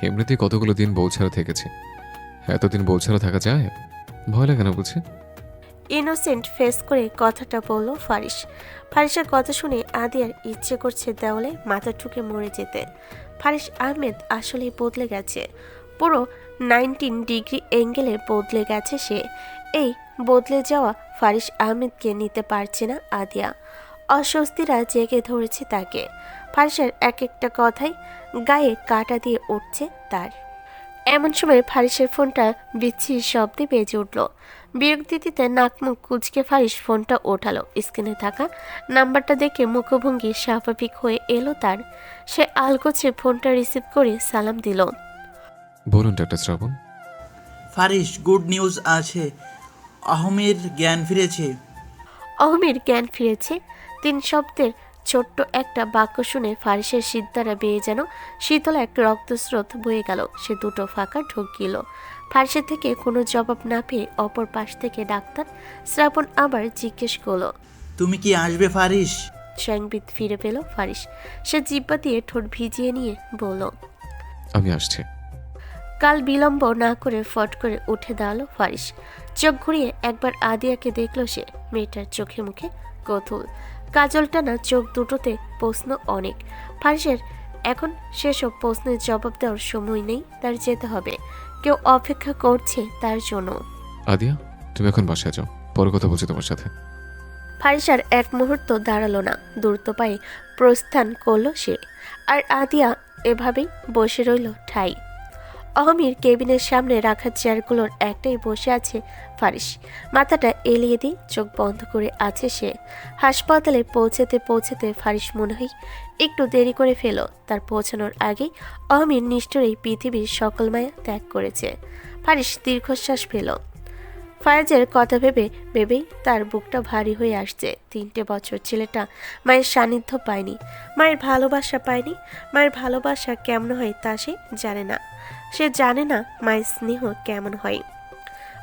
এমনিতেই কতগুলো দিন বউ ছাড়া থেকেছে, এতদিন বউ ছাড়া থাকা যায়? ভয় লাগে না বুঝি?
ইনোসেন্ট ফেস করে কথাটা বলল ফারিস। ফারিসের কথা শুনে আদিয়ার ইচ্ছে করছে দেওয়ালে মাথা ঠুকে মরে যেতে। ফারিস আহমেদ আসলেই বদলে গেছে, পুরো 19 ডিগ্রি অ্যাঙ্গেলে বদলে গেছে সে। এই বদলে যাওয়া ফারিস আহমেদকে নিতে পারছে না আদিয়া। অস্বস্তিরা জেগে ধরেছে তাকে। ফারিসের এক একটা কথাই গায়ে কাঁটা দিয়ে উঠছে তার। এমন সময় ফারিসের ফোনটা বিচ্ছিরি শব্দে বেজে উঠল। বিরক্তিতে নাক মুখ কুচকে ফারিস ফোনটা ওঠালো। স্ক্রিনে থাকা নাম্বারটা দেখে মুখভঙ্গি স্বাভাবিক হয়ে এলো তার। সে আলগোছে ফোনটা রিসিভ করে সালাম দিল।
বলুন ডাক্তার শ্রাবণ।
ফারিস, গুড নিউজ আছে, আহমের জ্ঞান ফিরেছে।
অহমির জ্ঞান ফিরেছে। 3 শব্দের ছোট্ট একটা বাক্য শুনে ফারিসের সিদ্ধারা বেয়ে যেন শীতল এক রক্তস্রোত বয়ে গেল। সে দুটো ফাঁকা ঢোক গেল। ফারিসের থেকে কোনো জবাব না পেয়ে অপর পাশ থেকে ডাক্তার শ্রাবণ আবার জিজ্ঞেস করলো,
তুমি কি আসবে ফারিস?
সংবিত ফিরে পেল ফারিস। সে জিব্বা দিয়ে ঠোঁট ভিজিয়ে নিয়ে বলল,
আমি আসছি।
কাল বিলম্ব না করে ফট করে উঠে দাঁড়ালো ফারিস। চোখ ঘুরিয়ে একবার আদিয়াকে দেখলো সে। মেয়েটার চোখে মুখে কৌতূহল, কাজল টানা চোখ দুটোতে প্রশ্ন অনেক। ফারিসের এখন সেসব প্রশ্নের জবাব দেওয়ার সময় নেই, তার যেতে হবে। কেউ অপেক্ষা করছে তার জন্য।
আদিয়া, তুমি এখন বাসায় যাও, পরে কথা বলছি তোমার সাথে।
ফারিস আর এক মুহূর্ত দাঁড়ালো না, দ্রুত পায়ে প্রস্থান করলো সে। আর আদিয়া এভাবেই বসে রইল ঠাই। অহমির কেবিনের সামনে রাখা চেয়ারগুলোর একটাই বসে আছে ফারিস। মাথাটা এলিয়ে দিয়ে চোখ বন্ধ করে আছে সে। হাসপাতালে পৌঁছাতে পৌঁছাতে ফারিস মনে হয় একটু দেরি করে ফেল। তার পৌঁছানোর আগেই অহমির নিষ্ঠুরেই পৃথিবীর সকল মায়া ত্যাগ করেছে। ফারিস দীর্ঘশ্বাস ফেল। ফায়াজের কথা ভেবেই তার বুকটা ভারী হয়ে আসছে। 3টে বছর ছেলেটা মায়ের সান্নিধ্য পায়নি, মায়ের ভালোবাসা পায়নি। মায়ের ভালোবাসা কেমন হয় তা সে জানে না। সে জানে না মায়ের স্নেহ কেমন হয়।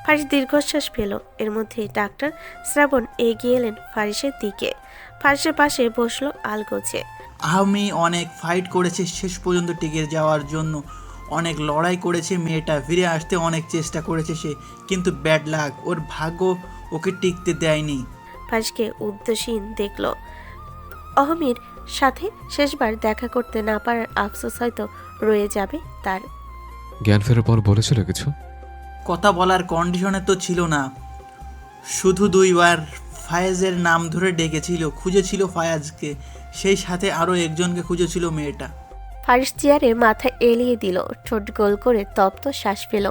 ফারিস দীর্ঘশ্বাস ফেল। এর মধ্যে ডাক্তার শ্রাবণ এগিয়ে এলেন ফারিসের দিকে। ফারিসের পাশে বসলো আলগোছে।
আহমি অনেক ফাইট করেছে শেষ পর্যন্ত টিকে যাওয়ার জন্য, অনেক লড়াই করেছে। মেয়েটা ফিরে আসতে অনেক চেষ্টা করেছে সে, কিন্তু ব্যাড লাক, ওর ভাগ্য ওকে টিকতে দেয়নি।
ফারিসকে উদ্দেশ্যহীন দেখল। অহমির সাথে শেষবার দেখা করতে না পারার আফসোস হয়তো রয়ে যাবে তার।
জ্ঞান ফেরার পর বলেছিল কিছু?
কথা বলার কন্ডিশনে তো ছিল না, শুধু 2 বার ফায়াজের নাম ধরে ডেকেছিল, খুঁজেছিল ফায়াজকে, সেই সাথে আরও একজনকে খুঁজেছিল মেয়েটা।
ফারিস চেয়ারে মাথা এলিয়ে দিল, ঠোঁট গোল করে তপ্ত শ্বাস পেল।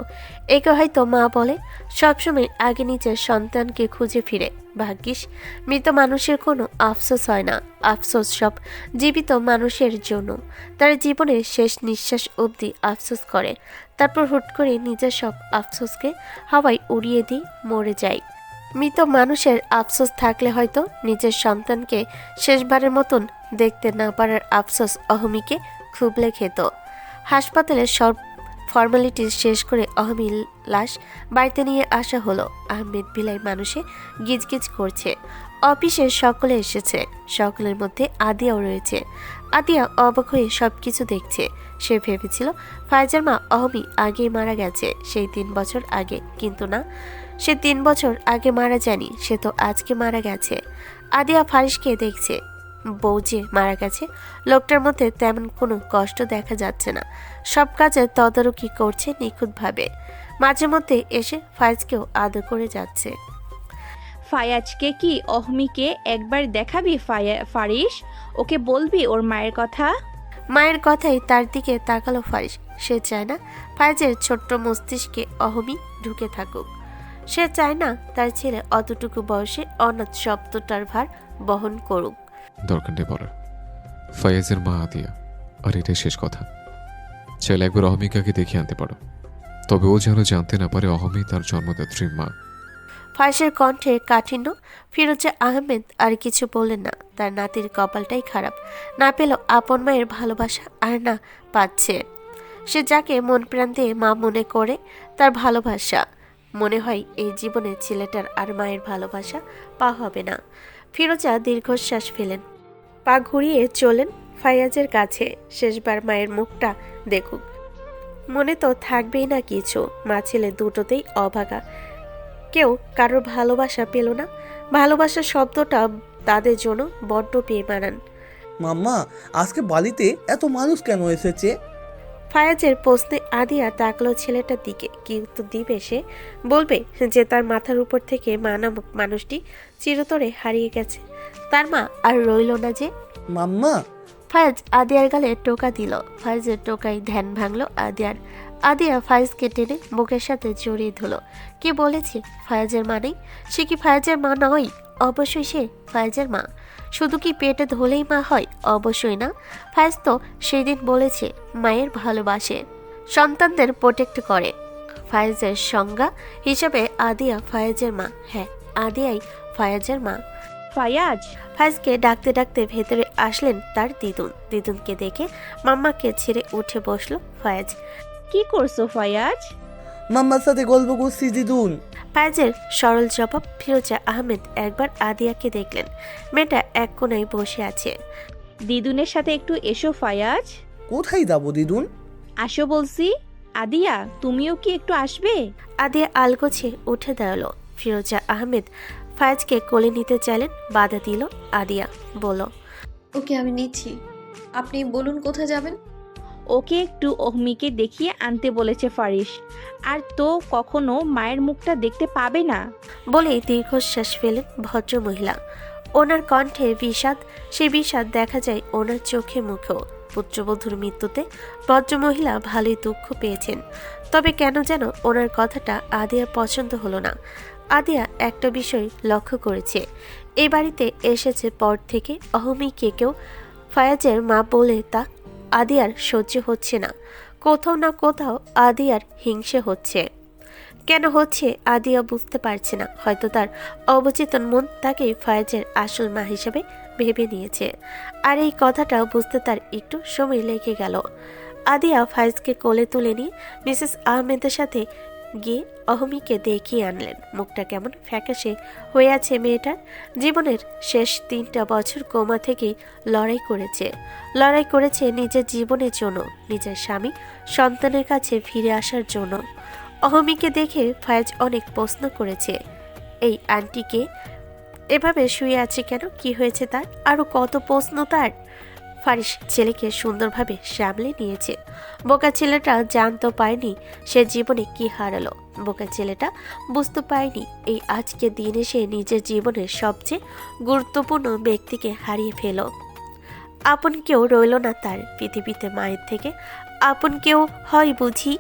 একে হয়তো মা বলে, সবসময় আগে নিজের সন্তানকে খুঁজে ফিরে। ভাগ্যিস মৃত মানুষের কোনো আফসোস হয় না, আফসোস সব জীবিত মানুষের জন্য। তার জীবনের শেষ নিঃশ্বাস অবধি আফসোস করে, তারপর হুট করে নিজের সব আফসোসকে হাওয়ায় উড়িয়ে দিয়ে মরে যায়। মৃত মানুষের আফসোস থাকলে হয়তো নিজের সন্তানকে শেষবারের মতন দেখতে না পারার আফসোস অহমিকে খুবলে খেত। হাসপাতালের সব ফর্মালিটি শেষ করে অহমির লাশ বাড়িতে নিয়ে আসা হলো। আহমেদ বিলাই মানুষে গিজগিজ করছে। অফিসে সকলে এসেছে, সকলের মধ্যে আদিয়াও রয়েছে। আদিয়া অবাক হয়ে সব কিছু দেখছে। সে ভেবেছিল ফায়জার মা অহমি আগেই মারা গেছে, সেই 3 বছর আগে, কিন্তু না, সে 3 বছর আগে মারা যায়নি, সে তো আজকে মারা গেছে। আদিয়া ফারিসকে দেখছে। বউ যে মারা গেছে, লোকটার মধ্যে তেমন কোনো কষ্ট দেখা যাচ্ছে না। সব কাজে তদারকি করছে নিখুঁতভাবে। মাঝে মধ্যে এসে ফাইজকেও আদর করে যাচ্ছে।
ফায়াজকে কি অহমিকে একবার দেখাবি ফারিস? ওকে বলবি ওর মায়ের কথা?
মায়ের কথাই তার দিকে তাকালো ফারিস। সে চায় না ফাইজের ছোট্ট মস্তিষ্কে অহমি ঢুকে থাকুক। সে চায় না তার ছেলে অতটুকু বয়সে অনাথ শব্দটার ভার বহন করুক।
দরকার নেই বলার। ফায়াজের মা আদিয়া, আর এটাই শেষ কথা। চাইলে একবার অহমিকাকে দেখিয়ে আনতে পারো, তবে ও যেন জানতে না পারে অহমি তার জন্মদাত্রী মা।
ফারিসের কণ্ঠে কাঠিন্য। ফিরোজা আহমেদ আর কিছু বললেন না। তার নাতির কপালটাই খারাপ, না পেল আপন মায়ের ভালোবাসা, আর না পাচ্ছে সে যাকে মন প্রাণ দিয়ে মা মনে করে তার ভালোবাসা। মনে হয় এই জীবনে ছেলেটার আর মায়ের ভালোবাসা পা হবে না। ফিরোজা দীর্ঘশ্বাস ফেলেন, পা ঘুরিয়ে চলেন ফায়াজের কাছে। শেষবার মায়ের মুখটা দেখুক, মনে তো থাকবেই না কিছু। মা ছেলে দুটোতেই অভাগা, কেউ কারোর ভালোবাসা পেল না। ভালোবাসা শব্দটা তাদের জন্য বড্ড বেমানান।
মাম্মা, আজকে বাড়িতে এত মানুষ কেন এসেছে?
ফায়াজের প্রশ্নে আদিয়া তাকলো ছেলেটার দিকে। কিন্তু দিবে সে? বলবে যে তার মাথার উপর থেকে মা নামক মানুষটি চিরতরে হারিয়ে গেছে, তার মা আর রইল না যে।
মাম্মা,
ফায়াজ আদিয়ার গালে টোকা দিল। ফায়াজের টোকায় ধ্যান ভাঙলো আদিয়ার। আদিয়া ফায়াজকে টেনে বুকের সাথে জড়িয়ে ধরল। কি বলেছে ফায়াজের মা নেই? সে কি ফায়াজের মা নয়? অবশ্যই সে ফায়াজের মা। শুধু কি পেটে ধরলেই মা হয়? অবশ্যই না। ফায়াজ তো সেই দিন বলেছে মায়ের ভালোবাসে, সন্তানদের প্রোটেক্ট করে। ফায়াজের সংজ্ঞা হিসেবে আদিয়া ফায়াজের মা। হ্যাঁ, আদিয়াই ফায়াজের মা। ফায়াজকে ডাকতে ডাকতে ভেতরে আসলেন তার দিদুন। দিদুনকে দেখে মাম্মাকে ছেড়ে উঠে বসলো ফায়াজ।
কি করছো ফায়াজ?
মাম্মার সাথে গল্প করছি দিদুন।
ফায়াজের সরল জবাব। ফিরোজা আহমেদ একবার আদিয়াকে দেখলেন, মেয়েটা এক কোনায় বসে আছে।
দিদুনের সাথে একটু এসো ফায়াজ।
কোথায় যাবো দিদুন?
আসো বলছি। আদিয়া, তুমিও কি একটু আসবে?
আদিয়া আলগোছে উঠে দাঁড়ালো। ফিরোজা আহমেদ ফায়াজকে কোলে নিতে চাইলেন, বাধা দিল আদিয়া। বলো,
ওকে আমি নিচ্ছি, আপনি বলুন কোথায় যাবেন।
ওকে একটু অহমিকে দেখিয়ে আনতে বলেছে ফারিস, আর তো কখনো মায়ের মুখটা দেখতে পাবে না।
বলে দীর্ঘশ্বাস ফেলেন ভদ্র মহিলা। ওনার কণ্ঠে বিষাদ, সেই বিষাদ দেখা যায় ওনার চোখে মুখেও। পুত্রবধূর মৃত্যুতে ভদ্রমহিলা ভালোই দুঃখ পেয়েছেন, তবে কেন যেন ওনার কথাটা আদিয়ার পছন্দ হলো না। আদিয়া একটা বিষয় লক্ষ্য করেছে, এই বাড়িতে এসেছে পর থেকে অহমিকে কেউ ফায়াজের মা বলে তা আদিয়ার সহ্য হচ্ছে না। কোথাও না কোথাও আদিয়ার হিংসে হচ্ছে। কেন হচ্ছে আদিয়া বুঝতে পারছে না। হয়তো তার অবচেতন মন তাকে ফায়াজের আসল মা হিসেবে ভেবে নিয়েছে, আর এই কথাটাও বুঝতে তার একটু সময় লেগে গেল। আদিয়া ফায়াজকে কোলে তুলে নিয়ে মিসেস আহমেদের সাথে গিয়ে অহমিকে দেখিয়ে আনলেন। মুখটা কেমন ফ্যাকাশে হয়ে আছে মেয়েটার। জীবনের শেষ 3টা বছর কোমা থেকেই লড়াই করেছে নিজের জীবনের জন্য, নিজের স্বামী সন্তানের কাছে ফিরে আসার জন্য। অহমিকে দেখে ফায়াজ অনেক প্রশ্ন করেছে, এই আন্টিকে এভাবে শুয়ে আছে কেন, কি হয়েছে তার? আরো কত প্রশ্ন তার। ফারিস ছেলেকে সুন্দরভাবে সামলে নিয়েছে। বোকা ছেলেটা জানতে পায়নি সে জীবনে কি হারালো। বোকা ছেলেটা বুঝতে পায়নি এই আজকের দিনে সে নিজের জীবনের সবচেয়ে গুরুত্বপূর্ণ ব্যক্তিকে হারিয়ে ফেল। আপন কেউ রইল না তার পৃথিবীতে মায়ের থেকে। আপন কেউ হয় বুঝি।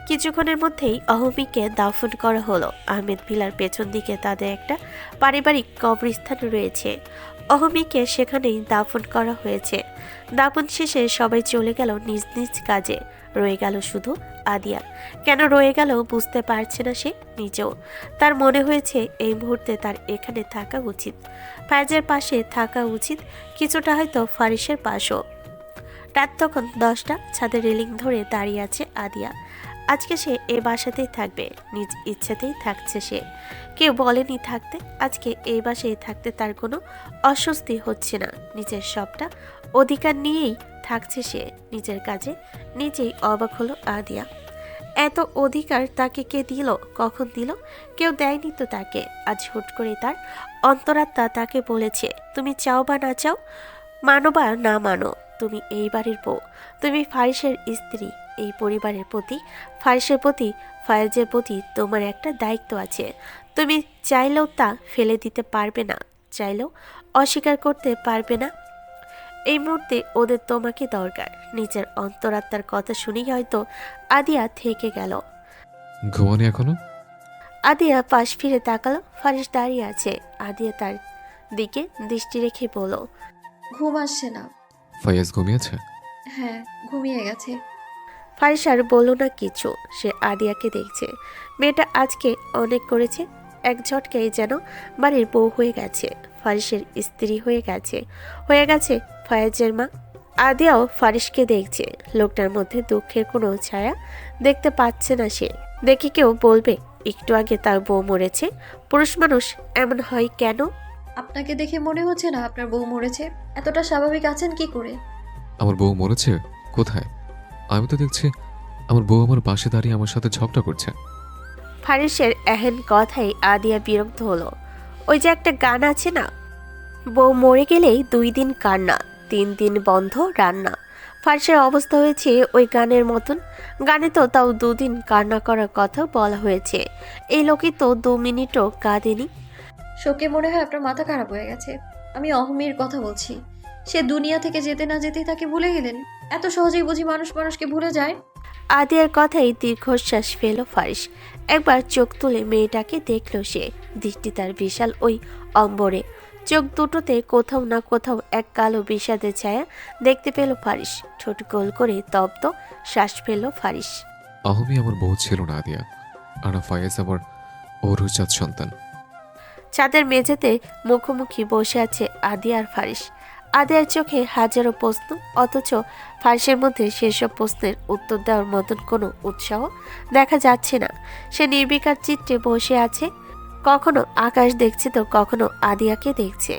কিছুক্ষণের মধ্যেই অহমিকে দাফন করা হলো। আহমেদ ভিলার পেছন দিকে তাদের একটা পারিবারিক কবরস্থান রয়েছে। অহমিকে সেখানেই দাফন করা হয়েছে। দাফন শেষে সবাই চলে গেল নিজ নিজ কাজে। রয়ে গেল শুধু আদিয়া। কেন রয়ে গেল বুঝতে পারছে না সে নিজেও। তার মনে হয়েছে এই মুহূর্তে তার এখানে থাকা উচিত, ফায়াজের পাশে থাকা উচিত, কিছুটা হয়তো ফারিসের পাশও। রাত তখন 10টা। ছাদের রেলিং ধরে দাঁড়িয়ে আছে আদিয়া। আজকে সে এ বাসাতেই থাকবে, নিজ ইচ্ছেতেই থাকছে সে। কেউ বলেনি থাকতে। আজকে এই বাসায় থাকতে তার কোনো অস্বস্তি হচ্ছে না। নিজের সবটা অধিকার নিয়েই থাকছে সে। নিজের কাজে নিজেই অবাক হলো আদিয়া। এত অধিকার তাকে কে দিল? কখন দিল? কেউ দেয়নি তো তাকে। আজ হুট করে তার অন্তরাত্মা তাকে বলেছে, তুমি চাও বা না চাও, মানো বা না মানো, তুমি এই বাড়ির বউ, তুমি ফারিসের স্ত্রী। এই পরিবারের প্রতি, ফারিসের প্রতি, ফায়াজের প্রতি তোমার একটা দায়িত্ব আছে। তুমি চাইলেও তা ফেলে দিতে পারবে না, চাইলেও অস্বীকার করতে পারবে না। এই মুহূর্তে ওদের তোমাকে দরকার। নিজের অন্তরাত্মার কথা শুনেই হয়তো আদিয়া থেকে গেল।
ঘুমানি এখনো?
আদিয়া পাশ ফিরে তাকালো। ফারিস দাঁড়িয়ে আছে। আদিয়া তার দিকে দৃষ্টি রেখে বলল,
ঘুম আসছে না।
ফায়াজ ঘুমিয়েছে?
হ্যাঁ, ঘুমিয়ে গেছে।
ফারিস আর বলল না কিছু। সে আদিয়াকে দেখছে। মেয়েটা আজকে অনেক করেছে। এক ঝটকায় যেন বাড়ির বউ হয়ে গেছে, ফারিসের স্ত্রী হয়ে গেছে, হয়ে গেছে ফায়াজের মা। আদিয়াও ফারিসকে দেখছে। লোকটার মধ্যে দুঃখের কোনো ছায়া দেখতে পাচ্ছে না সে। দেখে কেউ বলবে একটু আগে তার বউ মরেছে। পুরুষ মানুষ এমন হয় কেন?
আপনাকে দেখে মনে হচ্ছে না আপনার বউ মরেছে? এতটা স্বাভাবিক আছেন কি করে?
আমার বউ মরেছে? কোথায়? আমি তো দেখছি আমার বউ আমার পাশে দাঁড়িয়ে আমার সাথে ঝগড়া করছে।
ফারিসের এহেন কথাই আদিয়া বিরক্ত হলো। ওই যে একটা গান আছে না, বউ মরে গেলেই 2 দিন কান্না, 3 দিন বন্ধ রান্না। ফারিসের অবস্থা হয়েছে ওই গানের মতন। গানে তো তাও 2 দিন কান্না করার কথা বলা হয়েছে। এই লোকই তো 2 মিনিটও কাঁদেনি।
শোকে মনে হয় আপনার মাথা খারাপ হয়ে গেছে। আমি অহমির কথা বলছি। সে দুনিয়া থেকে যেতে না যেতেই তাকে ভুলে গেলেন? এত সহজেই বুঝি মানুষ মানুষকে ভুলে যায়?
আদিয়ার কথাই দীর্ঘশ্বাস ফেল ফারিস। একবার চোখ তুলে মেয়েটাকে দেখল সে। দৃষ্টি তার বিশাল ওই অম্বরে। চোখ দুটোতে কোথাও না কোথাও এক কালো বিষাদের ছায়া দেখতে পেল ফারিস। ঠোঁট গোল করে তপ্ত শ্বাস ফেল ফারিস।
অহমি আমার বউ ছিল না আদিয়া, আর ফায়াজ আমার অরুজাত সন্তান।
চাঁদের মেঝেতে মুখোমুখি বসে আছে আদিয়া আর ফারিস। আদিয়ার চোখে হাজারো প্রশ্ন, অথচ ফারিসের মধ্যে সেসব প্রশ্নের উত্তর দেওয়ার মতন কোনো উৎসাহ দেখা যাচ্ছে না। সে নির্বিকার চিত্তে বসে আছে। কখনো আকাশ দেখছে তো কখনো আদিয়াকে দেখছে।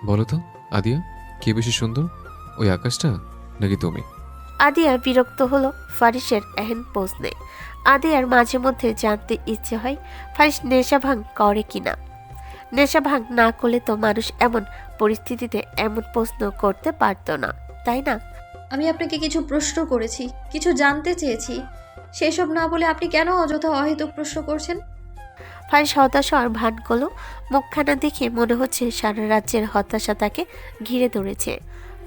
বলো তো আদিয়া, কে বেশি সুন্দর, ওই আকাশটা নাকি তুমি?
আদিয়া বিরক্ত হলো ফারিসের এহেন প্রশ্নে। আদিয়ার মাঝে মধ্যে জানতে ইচ্ছে হয় ফারিস নেশা ভাঙ করে কিনা। নেশা ভাঙ না করলে তো মানুষ এমন পরিস্থিতিতে এমন প্রশ্ন করতে পারত না, তাই না?
আমি আপনাকে কিছু প্রশ্ন করেছি, কিছু জানতে চেয়েছি। সেসব না বলে আপনি কেন অযথা অহেতুক প্রশ্ন করছেন?
ফারিস হতাশা আর ভান করলো। মুখখানা দেখে মনে হচ্ছে সারা রাজ্যের হতাশা তাকে ঘিরে ধরেছে।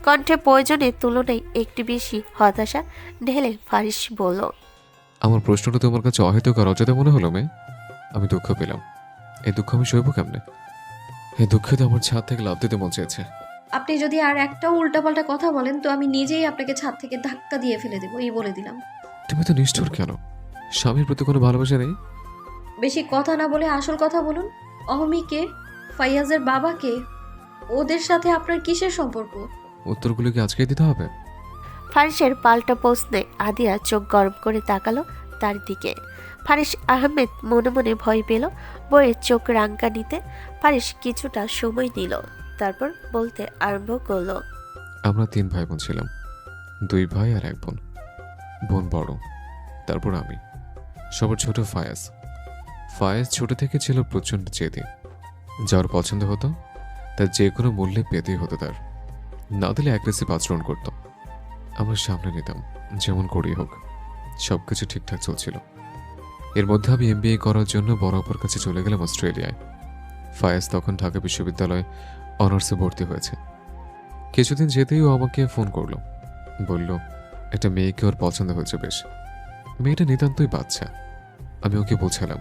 কণ্ঠে প্রয়োজনের তুলনায় একটু বেশি হতাশা ঢেলে ফারিস বলল,
আমার প্রশ্নটা তোমার কাছে অহেতুক আর অযথা মনে হলো মেয়ে? আমি দুঃখ পেলাম। এই দুঃখ আমি সইব কেমনে? এই দুঃখে তো আমার ছাদ থেকে লাফ দিতে মন চেয়েছে।
আপনি যদি আর একটাও উল্টাপাল্টা কথা বলেন তো আমি নিজেই আপনাকে ছাদ থেকে ধাক্কা দিয়ে ফেলে দেবো, এই বলে দিলাম।
তুমি তো নিষ্ঠুর কেন? স্বামীর প্রতি কোনো ভালোবাসা নেই?
বেশি কথা না বলে আসল কথা বলুন। অহমিকে, ফাইয়াজের বাবাকে, ওদের সাথে আপনার কিসের সম্পর্ক?
উত্তরগুলো কি আজকেই দিতে হবে?
ফারিসের পাল্টা প্রশ্নে আদিয়া চোখ গরম করে তাকালো তার দিকে। ফারিস আহমেদ মনে মনে ভয় পেল বইয়ের চোখ রাঙ্কা নিতে। ফারিস কিছুটা সময় নিল, তারপর বলতে আরম্ভ করলো,
আমরা 3 ভাই বোন ছিলাম, 2 ভাই আর 1 বোন। বোন বড়, তারপর আমি। সবার ছোট ফায়াজ। ফায়াজ ছোট থেকে ছিল প্রচণ্ড জেদি। যার পছন্দ হতো তার যে কোনো মূল্যে পেতেই হতো তার। না দিলে অ্যাগ্রেসিভ আচরণ করত। আমরা সামনে নিতাম, যেমন করেই হোক। সব কিছু ঠিকঠাক চলছিল। এর মধ্যে আমি MBA করার জন্য বড় অপর কাছে চলে গেলাম অস্ট্রেলিয়ায়। ফায়াজ তখন ঢাকা বিশ্ববিদ্যালয়ে অনার্সে ভর্তি হয়েছে। কিছুদিন যেতেই ও আমাকে ফোন করলো, বলল একটা মেয়েকে ওর পছন্দ হয়েছে বেশ। মেয়েটা নিতান্তই বাচ্চা। আমি ওকে বোঝালাম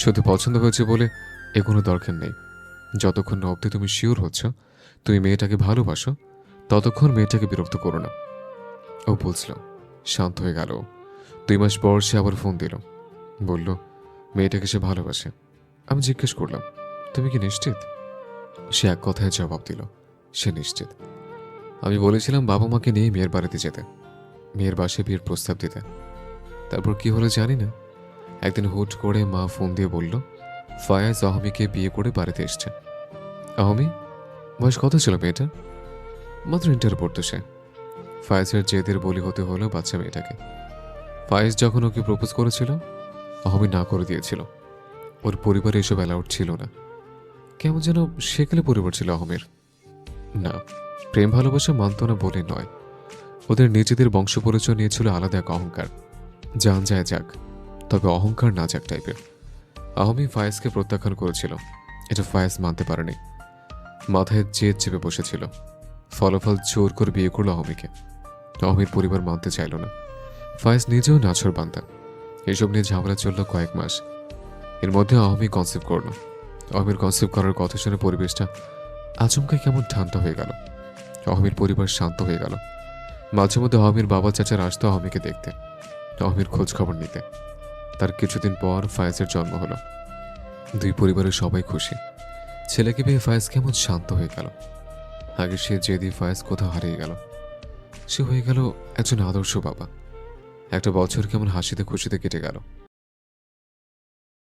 শুধু পছন্দ হয়েছে বলে এ কোনো দরকার নেই। যতক্ষণ না অবধি তুমি শিওর হচ্ছ তুমি মেয়েটাকে ভালোবাসো, ততক্ষণ মেয়েটাকে বিরক্ত করো না। ও বুঝল, শান্ত হয়ে গেল। 2 মাস পর সে আবার ফোন দিল, বলল মেয়েটাকে সে ভালোবাসে। আমি জিজ্ঞেস করলাম তুমি কি নিশ্চিত? সে এক কথায় জবাব দিল সে নিশ্চিত। আমি বলেছিলাম বাবা মাকে নিয়ে মেয়ের বাড়িতে যেতে, মেয়ের বাসায় বিয়ের প্রস্তাব দিতে। তারপর কি হলো জানি না, একদিন হুট করে মা ফোন দিয়ে বলল ফায়াজ আহমিকে বিয়ে করে বাড়িতে এসছে। আহমি বয়স কত ছিল মেয়েটার? মাত্র ইন্টার পড়তো সে। ফায়াজের জেদের বলি হতে হলো বাচ্চা মেয়েটাকে। ফায়াজ যখন ওকে প্রপোজ করেছিল আহমি না করে দিয়েছিল। ওর পরিবারে এসব অ্যালাউড ছিল না। কেমন যেন সেকেলে পরিবার ছিল আহমের। না, প্রেম ভালোবাসা মানত না বলে নয়, ওদের নিজেদের বংশ পরিচয় নিয়েছিল আলাদা এক অহংকার। জান যায় যাক, তবে অহংকার না যাক টাইপের। আহমি ফায়েজকে প্রত্যাখ্যান করেছিল, এটা ফায়েজ মানতে পারেনি। মাথায় জেদ চেপে বসেছিল। ফলাফল জোর করে বিয়ে করলো আহমিকে। আহমির পরিবার মানতে চাইল না। ফায়েজ নিজেও নাছর বান্দা। এসব নিয়ে ঝামেলা চলল কয়েক মাস। এর মধ্যে আহমি কনসেপ্ট করল। আহমির কনসেপ্ট করার কথা শুনে পরিবেশটা আচমকা কেমন ঠান্ডা হয়ে গেল। আহমির পরিবার শান্ত হয়ে গেল। মাঝে মধ্যে আহমির বাবা চাচার আসতো আহমিকে দেখতে, আহমির খোঁজ খবর নিতে। তার কিছুদিন পর ফায়েজের জন্ম হলো। 2 পরিবারের সবাই খুশি। ছেলেকে পেয়ে ফায়েজ কেমন শান্ত হয়ে গেল। আগে সে জেদি ফায়েজ কোথাও হারিয়ে গেল। সে হয়ে গেল একজন আদর্শ বাবা। একটা বছর কেমন হাসিতে খুশিতে কেটে গেল।